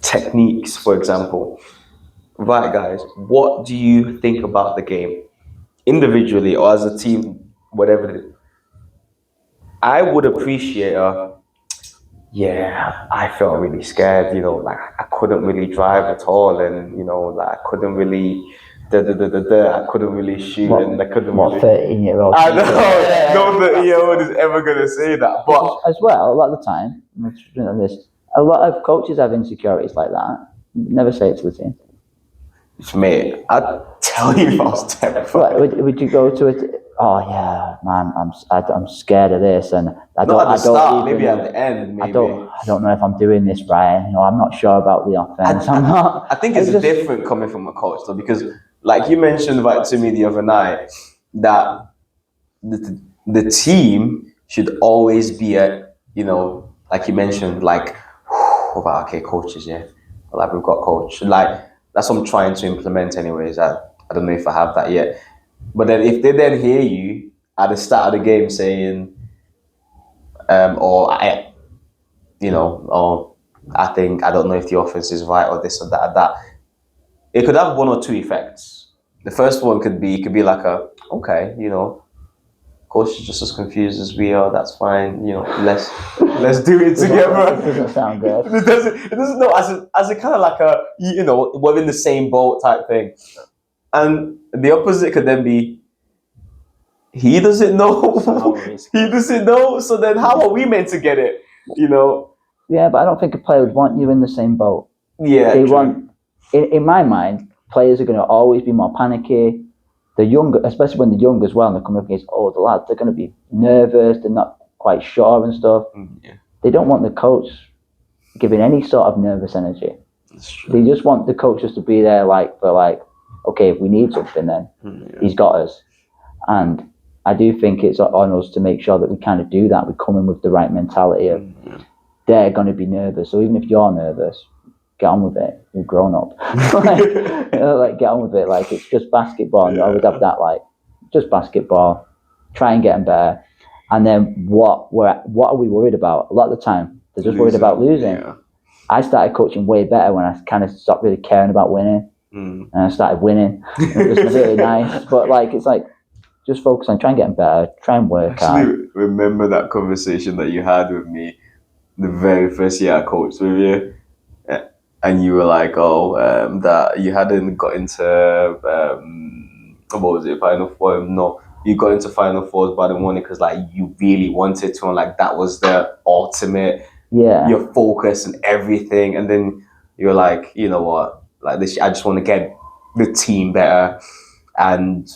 techniques, for example. Right, guys, what do you think about the game? Individually or as a team, whatever it is. I would appreciate yeah, I felt really scared, like I couldn't really drive at all, and like I couldn't really I couldn't really shoot, and I couldn't What really 13-year-old? I know no 30-year-old is ever gonna say that. But As well, a lot of the time, a lot of coaches have insecurities like that. Never say it to the team. mate, I'd tell you if I was terrified. Would you go to it? Oh yeah, man, I'm scared of this, and I don't. Not at the I don't start, even, maybe at the end, maybe. I don't know if I'm doing this right. I'm not sure about the offense. I'm not. I think it's different coming from a coach though, because like you mentioned about to me the other night, that the team should always be like you mentioned, like, okay, coaches, yeah, like we've got coach, like that's what I'm trying to implement anyways. I don't know if I have that yet, but then if they then hear you at the start of the game saying, or I think I don't know if the offense is right or this or that, it could have one or two effects. The first one could be like okay, coach is just as confused as we are. That's fine. Let's do it together. It doesn't sound good. It doesn't. No, as a kind of like a we're in the same boat type thing. And the opposite could then be he doesn't know. He doesn't know. So then how are we meant to get it? Yeah, but I don't think a player would want you in the same boat. Yeah. They want. In my mind, players are going to always be more panicky. The younger, especially when they're young as well, and they're coming up against older lads, they're going to be nervous. They're not quite sure and stuff. Yeah. They don't want the coach giving any sort of nervous energy. They just want the coach just to be there, okay, if we need something, then he's got us. And I do think it's on us to make sure that we kind of do that. We come in with the right mentality of they're going to be nervous. So even if you're nervous, get on with it. You're grown up. Get on with it. Like, it's just basketball. And you always have that, just basketball. Try and get them better. And then what are we worried about? A lot of the time, they're just worried about losing. Yeah. I started coaching way better when I kind of stopped really caring about winning. And I started winning. It was really nice. But, it's just focus on trying to get them better. Try and work out. Actually, remember that conversation that you had with me the very first year I coached with you? And you were like, that you hadn't got into, what was it, Final Four? No, you got into Final Fours by the morning because, you really wanted to, and, that was the ultimate, your focus and everything. And then you're like, you know what, this, I just want to get the team better, and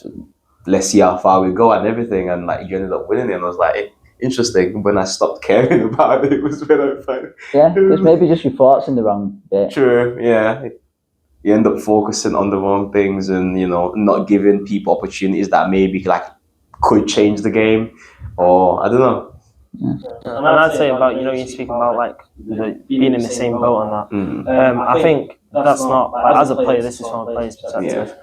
let's see how far we go and everything. And, you ended up winning it, and I was like, interesting. When I stopped caring about it, was when I found it. Yeah, because maybe just your thoughts in the wrong bit. True, yeah. You end up focusing on the wrong things, and not giving people opportunities that maybe could change the game, or I don't know. Yeah. And I'd say about you speak about being in the same boat and that. I think that's not as a player. This is from a player's perspective.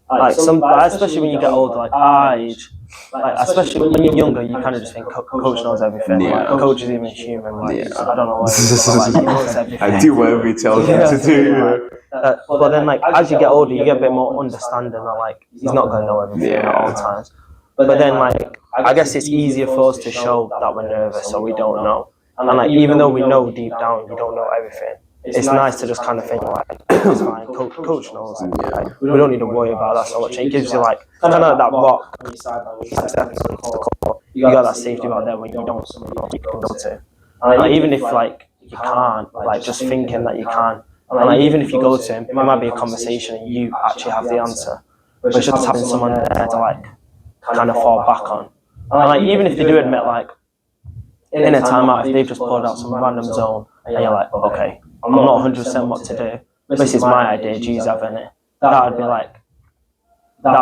Especially when you get older, our age. Especially when you're younger, you kind of just think coach knows everything. Yeah. Coach is even human. I don't know why. He knows everything. I do whatever he tells me to do. But then, as you get older, you get a bit more understanding. That he's not going to know everything at all times. But then, I guess it's easier for us to show that we're nervous, so we don't know. And even though we know deep down we don't know everything, it's nice to just kind of think it's fine. Coach knows. We don't need to worry about that so much. It gives you kind of that rock when you step into the court. You got that safety out there when you don't know you can go to. And even if you can't, just thinking that you can. And even if you go to him, it might be a conversation and you actually have the answer. But it's just having someone there to kind of fall back on. And even if they do admit in a timeout, if they've just pulled out some random zone and you're like, okay, I'm not 100% what to do. This is my idea. G's having it. That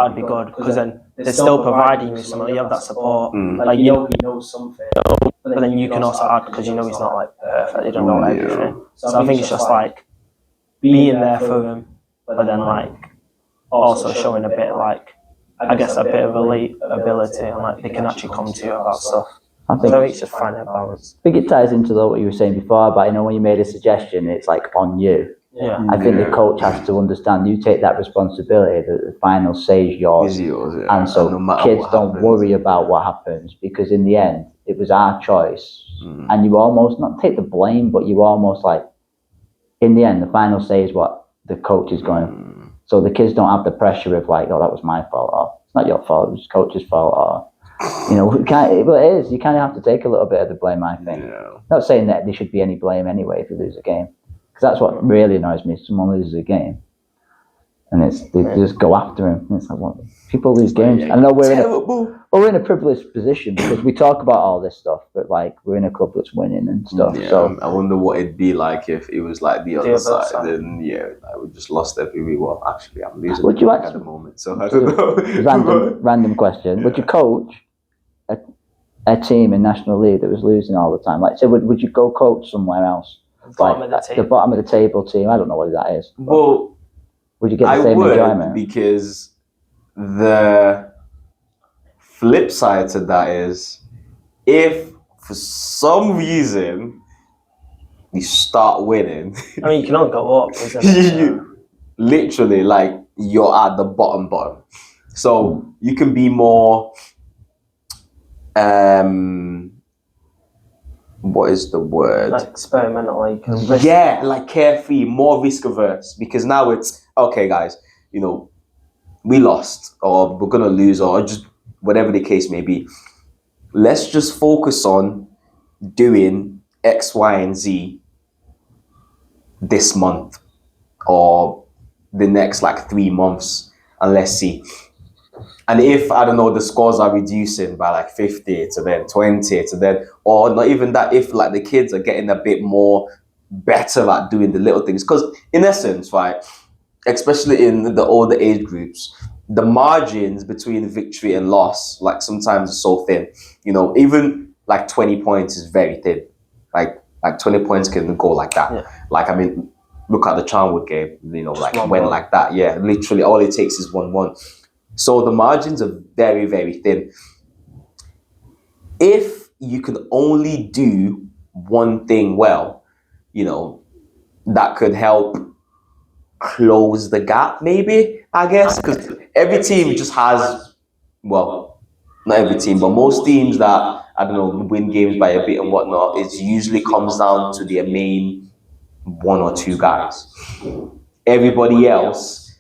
would be good, because then they're still providing you something. You have that support. Like he knows something, but then you can also add because you know he's not like perfect. You don't know everything. So I think it's just like being there for him, but then like also showing a bit like I guess a bit of elite ability and like they can actually come to you about stuff. I think So it's just finding a balance. I think it ties into what you were saying before about, when you made a suggestion, it's like on you. Yeah. I think the coach has to understand you take that responsibility that the final say is yours. And so kids don't worry about what happens because in the end, it was our choice. And you almost, not take the blame, but you almost like, in the end, the final say is what the coach is going. So the kids don't have the pressure of like, oh, that was my fault, or it's not your fault, it was coach's fault, or but it is. You kind of have to take a little bit of the blame, I think. Not saying that there should be any blame anyway if you lose a game, because that's what really annoys me. Someone loses a game, and they just go after him. And it's like, what? People lose games. I know we're in a privileged position because we talk about all this stuff, but like we're in a club that's winning and stuff. Yeah, so I wonder what it'd be like if it was like the other side. Then I would just lost every week. Well, actually, I'm losing would you at the moment, so I don't know. Random question: would you coach a team in National League that was losing all the time? Like, so would you go coach somewhere else? Bottom like the bottom of the table team. I don't know what that is. Well, would you get the same enjoyment? Because the flip side to that is, if for some reason you start winning, I mean, you can only go up. Isn't it? Literally, like you're at the bottom. So you can be more. What is the word? Like experimental, like carefree, more risk averse. Because now it's okay, guys. We lost, or we're gonna lose, or just whatever the case may be. Let's just focus on doing X, Y, and Z this month, or the next like 3 months, and let's see. And if, I don't know, the scores are reducing by like 50 to then 20 to then, or not even that, if like the kids are getting a bit more better at doing the little things. Because in essence, right, especially in the older age groups, the margins between victory and loss, like sometimes is so thin. Even like 20 points is very thin. Like 20 points can go like that. Yeah. Like, I mean, look at the Charnwood game, like went 1-1. like that. Yeah, literally all it takes is 1-1. So the margins are very, very thin. If you can only do one thing well, that could help close the gap, maybe, I guess. Because every team just has, well, not every team, but most teams that, I don't know, win games by a bit and whatnot, it usually comes down to their main 1 or 2 guys. Everybody else,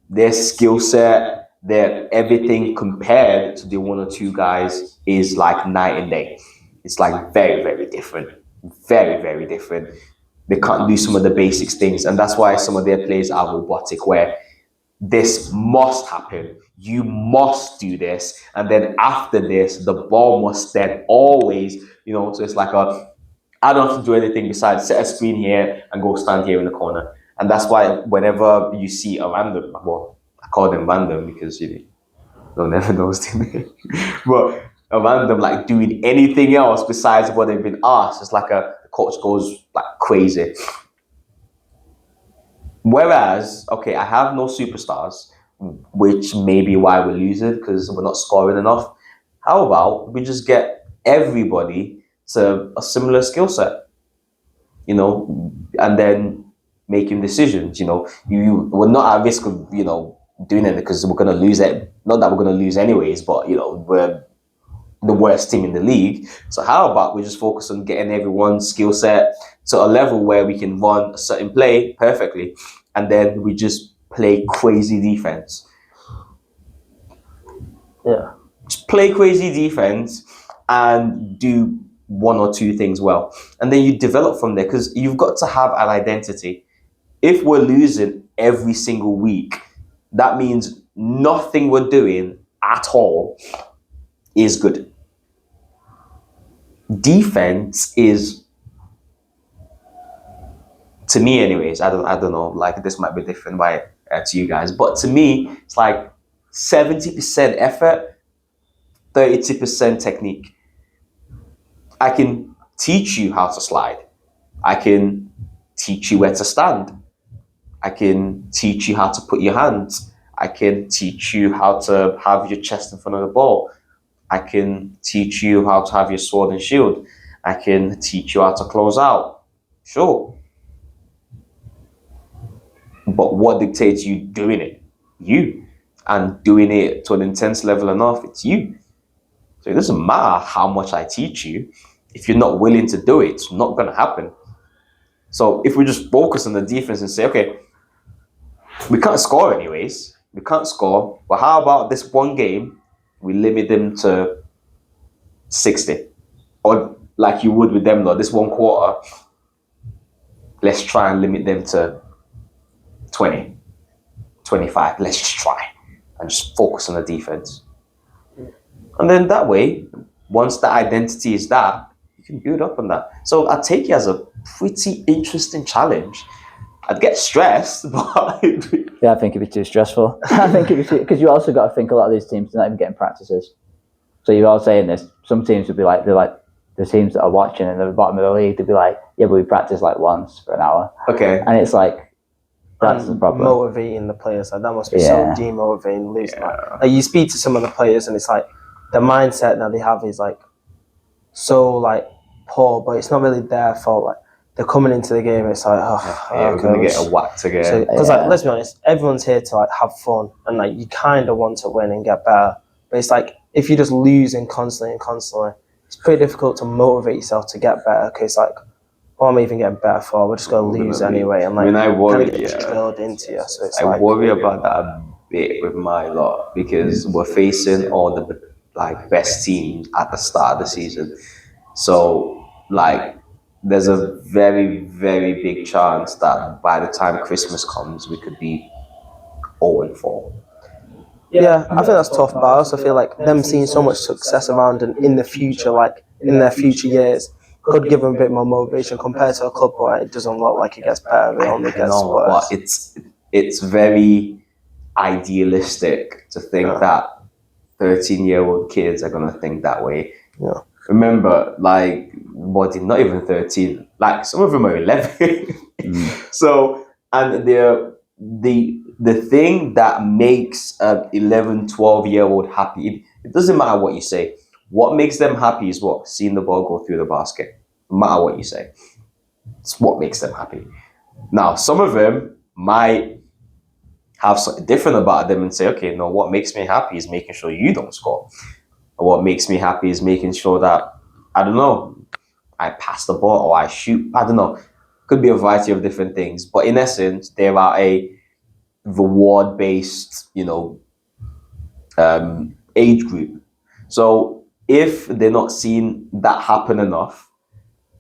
their skill set, their everything compared to the 1 or 2 guys is like night and day. It's like very, very different. Very, very different. They can't do some of the basic things, and that's why some of their plays are robotic, where this must happen. You must do this, and then after this, the ball must then always, so it's like I don't have to do anything besides set a screen here and go stand here in the corner. And that's why whenever you see a random, well, I call them random because no never knows their name, but a random like doing anything else besides what they've been asked, it's like the coach goes like crazy. Whereas, okay, I have no superstars, which may be why we're losing, because we're not scoring enough. How about we just get everybody to a similar skill set, and then making decisions. We're not at risk of doing it because we're going to lose it. Not that we're going to lose anyways, but we're the worst team in the league. So how about we just focus on getting everyone's skill set to a level where we can run a certain play perfectly, and then we just play crazy defense. Yeah. Just play crazy defense and do 1 or 2 things well. And then you develop from there, because you've got to have an identity. If we're losing every single week, that means nothing we're doing at all is good. Defense is, to me anyways, I don't know, like this might be different to you guys, but to me, it's like 70% effort, 30% technique. I can teach you how to slide. I can teach you where to stand. I can teach you how to put your hands. I can teach you how to have your chest in front of the ball. I can teach you how to have your sword and shield. I can teach you how to close out. Sure. But what dictates you doing it? You. And doing it to an intense level enough, it's you. So it doesn't matter how much I teach you. If you're not willing to do it, it's not going to happen. So if we just focus on the defense and say, okay, we can't score anyways. We can't score. But how about this one game, we limit them to 60? Or like you would with them, though, this one quarter, let's try and limit them to 20, 25. Let's just try and just focus on the defense. And then that way, once the identity is that, you can build up on that. So I take it as a pretty interesting challenge. I'd get stressed, but Yeah, I think it'd be too stressful. I think it'd be too, because you also got to think a lot of these teams are not even getting practices. So you're all saying this. Some teams would be like, they're like the teams that are watching and they're the bottom of the league. They'd be like, yeah, but we practice like once for an hour. Okay. And it's like, that's the problem. Motivating the players, like that must be so demotivating. Losing, like you speak to some of the players and it's like the mindset that they have is like so like poor, but it's not really their fault. Like they're coming into the game, it's like, we're gonna get a whack again. Because like, let's be honest, everyone's here to like have fun and like you kind of want to win and get better. But it's like if you're just losing constantly, it's pretty difficult to motivate yourself to get better. Because it's like, what am I even getting better for? We're just gonna lose anyway, and like I worry, kind of get drilled into you. So it's I worry about that a bit with my lot because we're facing all the like best teams at the start of the season. So like, there's a very, very big chance that by the time Christmas comes, we could be 0-4. Yeah, I think that's tough, but I also feel like them seeing so much success around and in the future, like in their future years, could give them a bit more motivation compared to a club where it doesn't look like it gets better, it only gets worse. But it's very idealistic to think that 13-year-old kids are gonna think that way. Yeah. Remember, like, what? Not even 13. Like some of them are 11. So, and the thing that makes an 11, 12-year-old happy, it doesn't matter what you say. What makes them happy is what? Seeing the ball go through the basket. No matter what you say. It's what makes them happy. Now, some of them might have something different about them and say, okay, no, what makes me happy is making sure you don't score. Or what makes me happy is making sure that, I don't know, I pass the ball or I shoot. I don't know. Could be a variety of different things. But in essence, there are a reward-based, age group. So if they're not seeing that happen enough,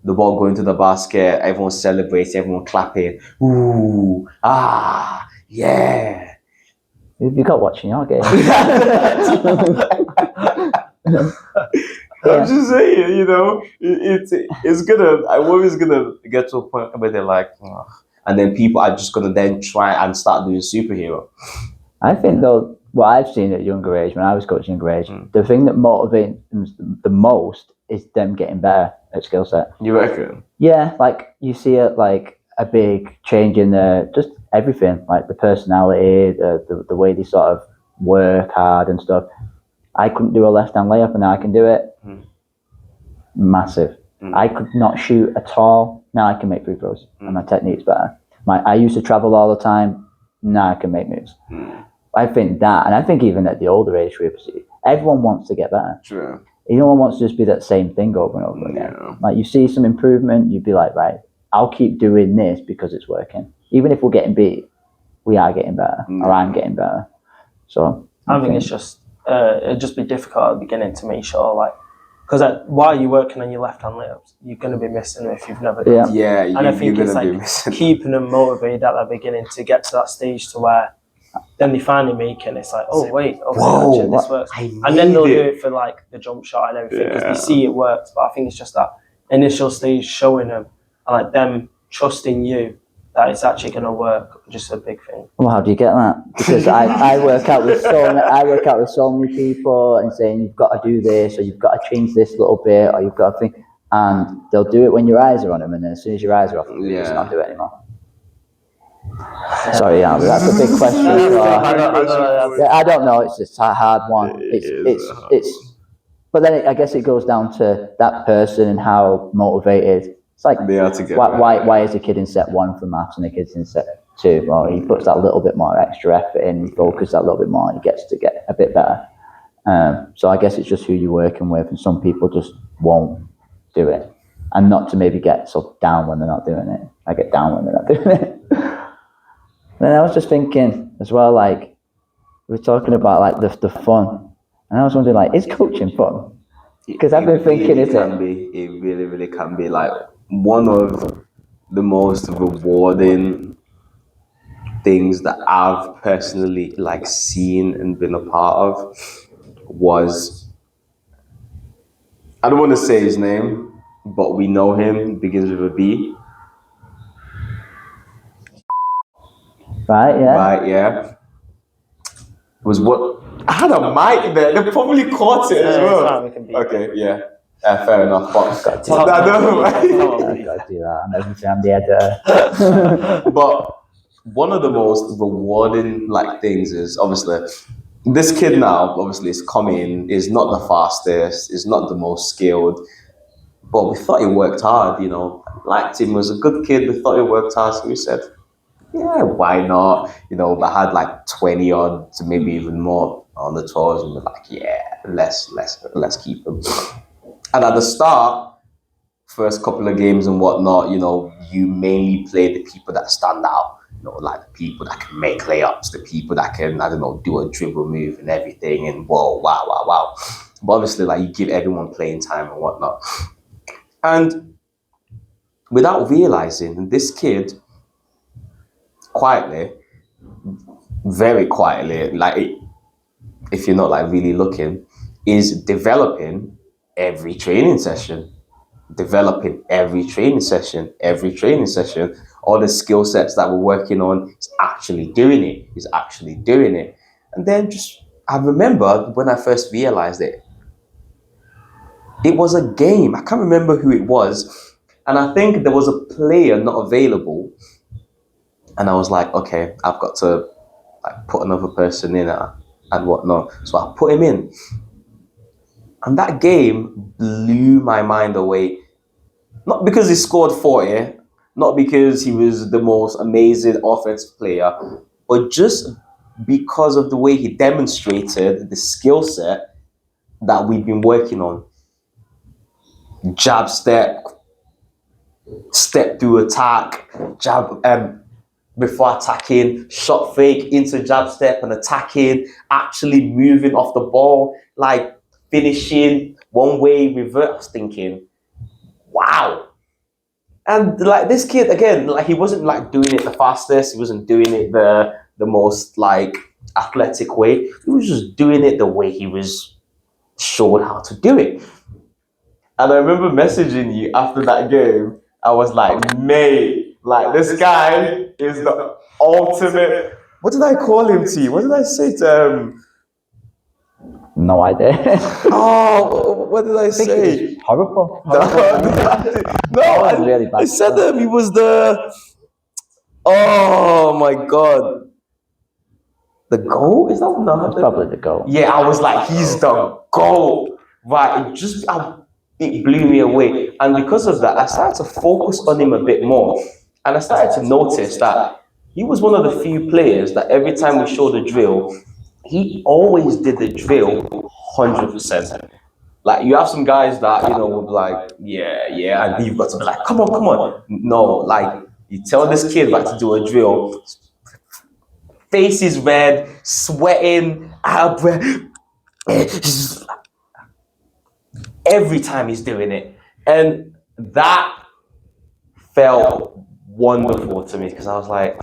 the ball going to the basket, everyone celebrating, everyone clapping, ooh, yeah. You got watching your game. I'm just saying, it's gonna. I worry it's gonna get to a point where they're like, ugh. And then people are just gonna then try and start doing superhero. I think though, what I've seen at younger age, when I was coaching younger age, the thing that motivates them the most is them getting better at skill set. You reckon? Yeah, like you see it like a big change in just everything, like the personality, the way they sort of work hard and stuff. I couldn't do a left-hand layup and now I can do it. Massive. I could not shoot at all. Now I can make free throws and my technique's better. I used to travel all the time. Now I can make moves. I think that, and I think even at the older age groups, everyone wants to get better. True. No one wants to just be that same thing over and over again. Yeah. Like you see some improvement, you'd be like, right, I'll keep doing this because it's working. Even if we're getting beat, we are getting better, or I'm getting better. So I think it's just it'd just be difficult at the beginning to make sure, like, because while you're working on your left-hand layups, you're going to be missing them if you've never done them. Yeah, and I think it's like keeping them motivated at the beginning to get to that stage to where then they finally make it and it's like, oh wait, actually, this works. And then they'll do it for like the jump shot and everything because they see it works. But I think it's just that initial stage showing them and like them trusting you that it's actually going to work. Just a big thing. Well, how do you get that? Because I work out with so many people and saying you've got to do this, or you've got to change this little bit, or you've got to think, and they'll do it when your eyes are on them, and then as soon as your eyes are off them, they just not do it anymore. Sorry, yeah, but that's a big question. I don't know. It's a hard one. It's. But then I guess it goes down to that person and how motivated. It's like they are to get why is a kid in set 1 for maths and a kid's in set 2? Well, he puts that little bit more extra effort in, focus that little bit more, and he gets to get a bit better. So I guess it's just who you're working with, and some people just won't do it, and not to maybe get so down when they're not doing it. I get down when they're not doing it. Then I was just thinking as well, like we were talking about like the fun, and I was wondering, like, is coaching fun? Because I've been thinking it really, really can be like one of the most rewarding things that I've personally like seen and been a part of was, I don't want to say his name, but we know him. It begins with a B. Right, yeah. Right, yeah. It was what I had a mic there. They probably caught it as well. Okay, yeah. Fair enough. But I gotta do that. I'm the editor. But one of the most rewarding like things is obviously this kid now obviously is coming, is not the fastest, is not the most skilled, but we thought he worked hard, you know, liked him, was a good kid, we thought he worked hard, so we said, yeah, why not? You know, I had like 20 odd to maybe even more on the tours, and we're like, yeah, let's keep him. And at the start, first couple of games and whatnot, you know, you mainly play the people that stand out, you know, like the people that can make layups, the people that can, I don't know, do a dribble move and everything, and whoa, wow. But obviously, like, you give everyone playing time and whatnot. And without realizing, this kid, quietly, very quietly, like, if you're not like really looking, is developing every training session. Every training session, all the skill sets that we're working on, is actually doing it. And then I remember when I first realized it was a game. I can't remember who it was. And I think there was a player not available. And I was like, okay, I've got to like put another person in and whatnot. So I put him in. And that game blew my mind away. Not because he scored 40, not because he was the most amazing offensive player, but just because of the way he demonstrated the skill set that we've been working on. Jab step through attack, jab before attacking, shot fake into jab step and attacking, actually moving off the ball, like finishing one way, revert. I was thinking, wow. And like this kid, again, like he wasn't like doing it the fastest, he wasn't doing it the most like athletic way. He was just doing it the way he was showed how to do it. And I remember messaging you after that game. I was like, mate, like this guy is the ultimate. What did I call him to you? What did I say to him? No idea. Oh, what did I say? Horrible. No, really bad. I said that he was the. Oh my god, the GOAT? Is that not? That's probably the GOAT. Yeah, I was like, he's the GOAT, right? It blew me away, and because of that, I started to focus on him a bit more, and I started to notice that he was one of the few players that every time we showed the drill, he always did the drill 100%. Like, you have some guys that, you know, will be like, yeah, and you've got to be like, come on. No, like, you tell this kid like to do a drill, face is red, sweating, out of breath, every time he's doing it. And that felt wonderful to me, because I was like,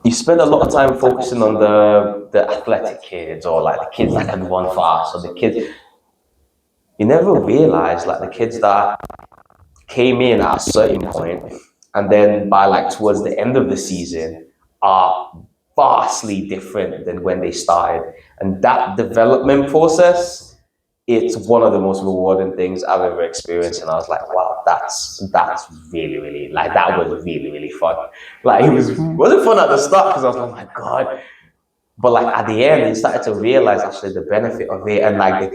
you spend a lot of time focusing on the athletic kids, or like the kids that can run fast, or the kids, you never realize like the kids that came in at a certain point, and then by like towards the end of the season are vastly different than when they started. And that development process, it's one of the most rewarding things I've ever experienced. And I was like, wow, that's really, really, like, that was really, really fun. Like, it wasn't fun at the start because I was like, oh my God. But like at the end, you started to realize actually the benefit of it, and like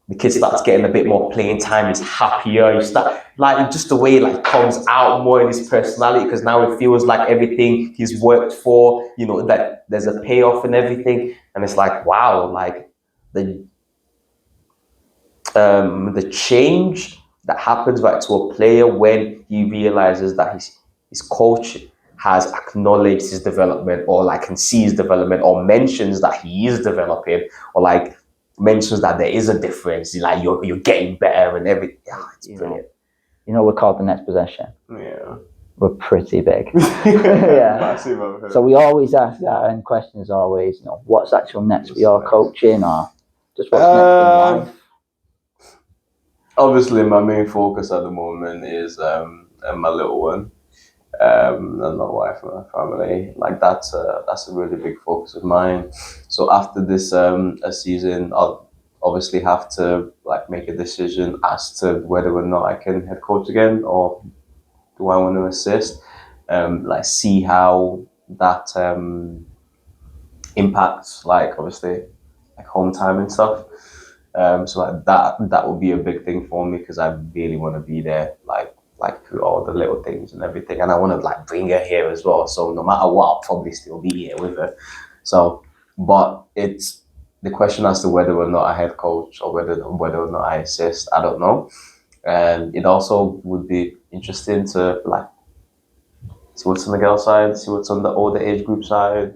the kid starts getting a bit more playing time. He's happier. You start like just the way like comes out more in his personality, because now it feels like everything he's worked for, you know, that there's a payoff and everything. And it's like, wow, like the change that happens right to a player when he realizes that his coach has acknowledged his development, or like can see his development, or mentions that he is developing, or like mentions that there is a difference, like you're getting better and everything. Yeah, it's brilliant. You know, we're called the next possession. Yeah. We're pretty big. Yeah. Massive. So we always ask our end question is always, you know, what's actual next for your coaching, or just what's next in life? Obviously, my main focus at the moment is my little one, and my wife and my family. Like that's a really big focus of mine. So after this a season, I'll obviously have to like make a decision as to whether or not I can head coach again, or do I want to assist. Like see how that impacts, like obviously like home time and stuff. So like that will be a big thing for me, because I really want to be there, like through all the little things and everything, and I want to like bring her here as well. So no matter what, I'll probably still be here with her. So, but it's the question as to whether or not I head coach, or whether or not I assist. I don't know, and it also would be interesting to like see what's on the girl side, see what's on the older age group side,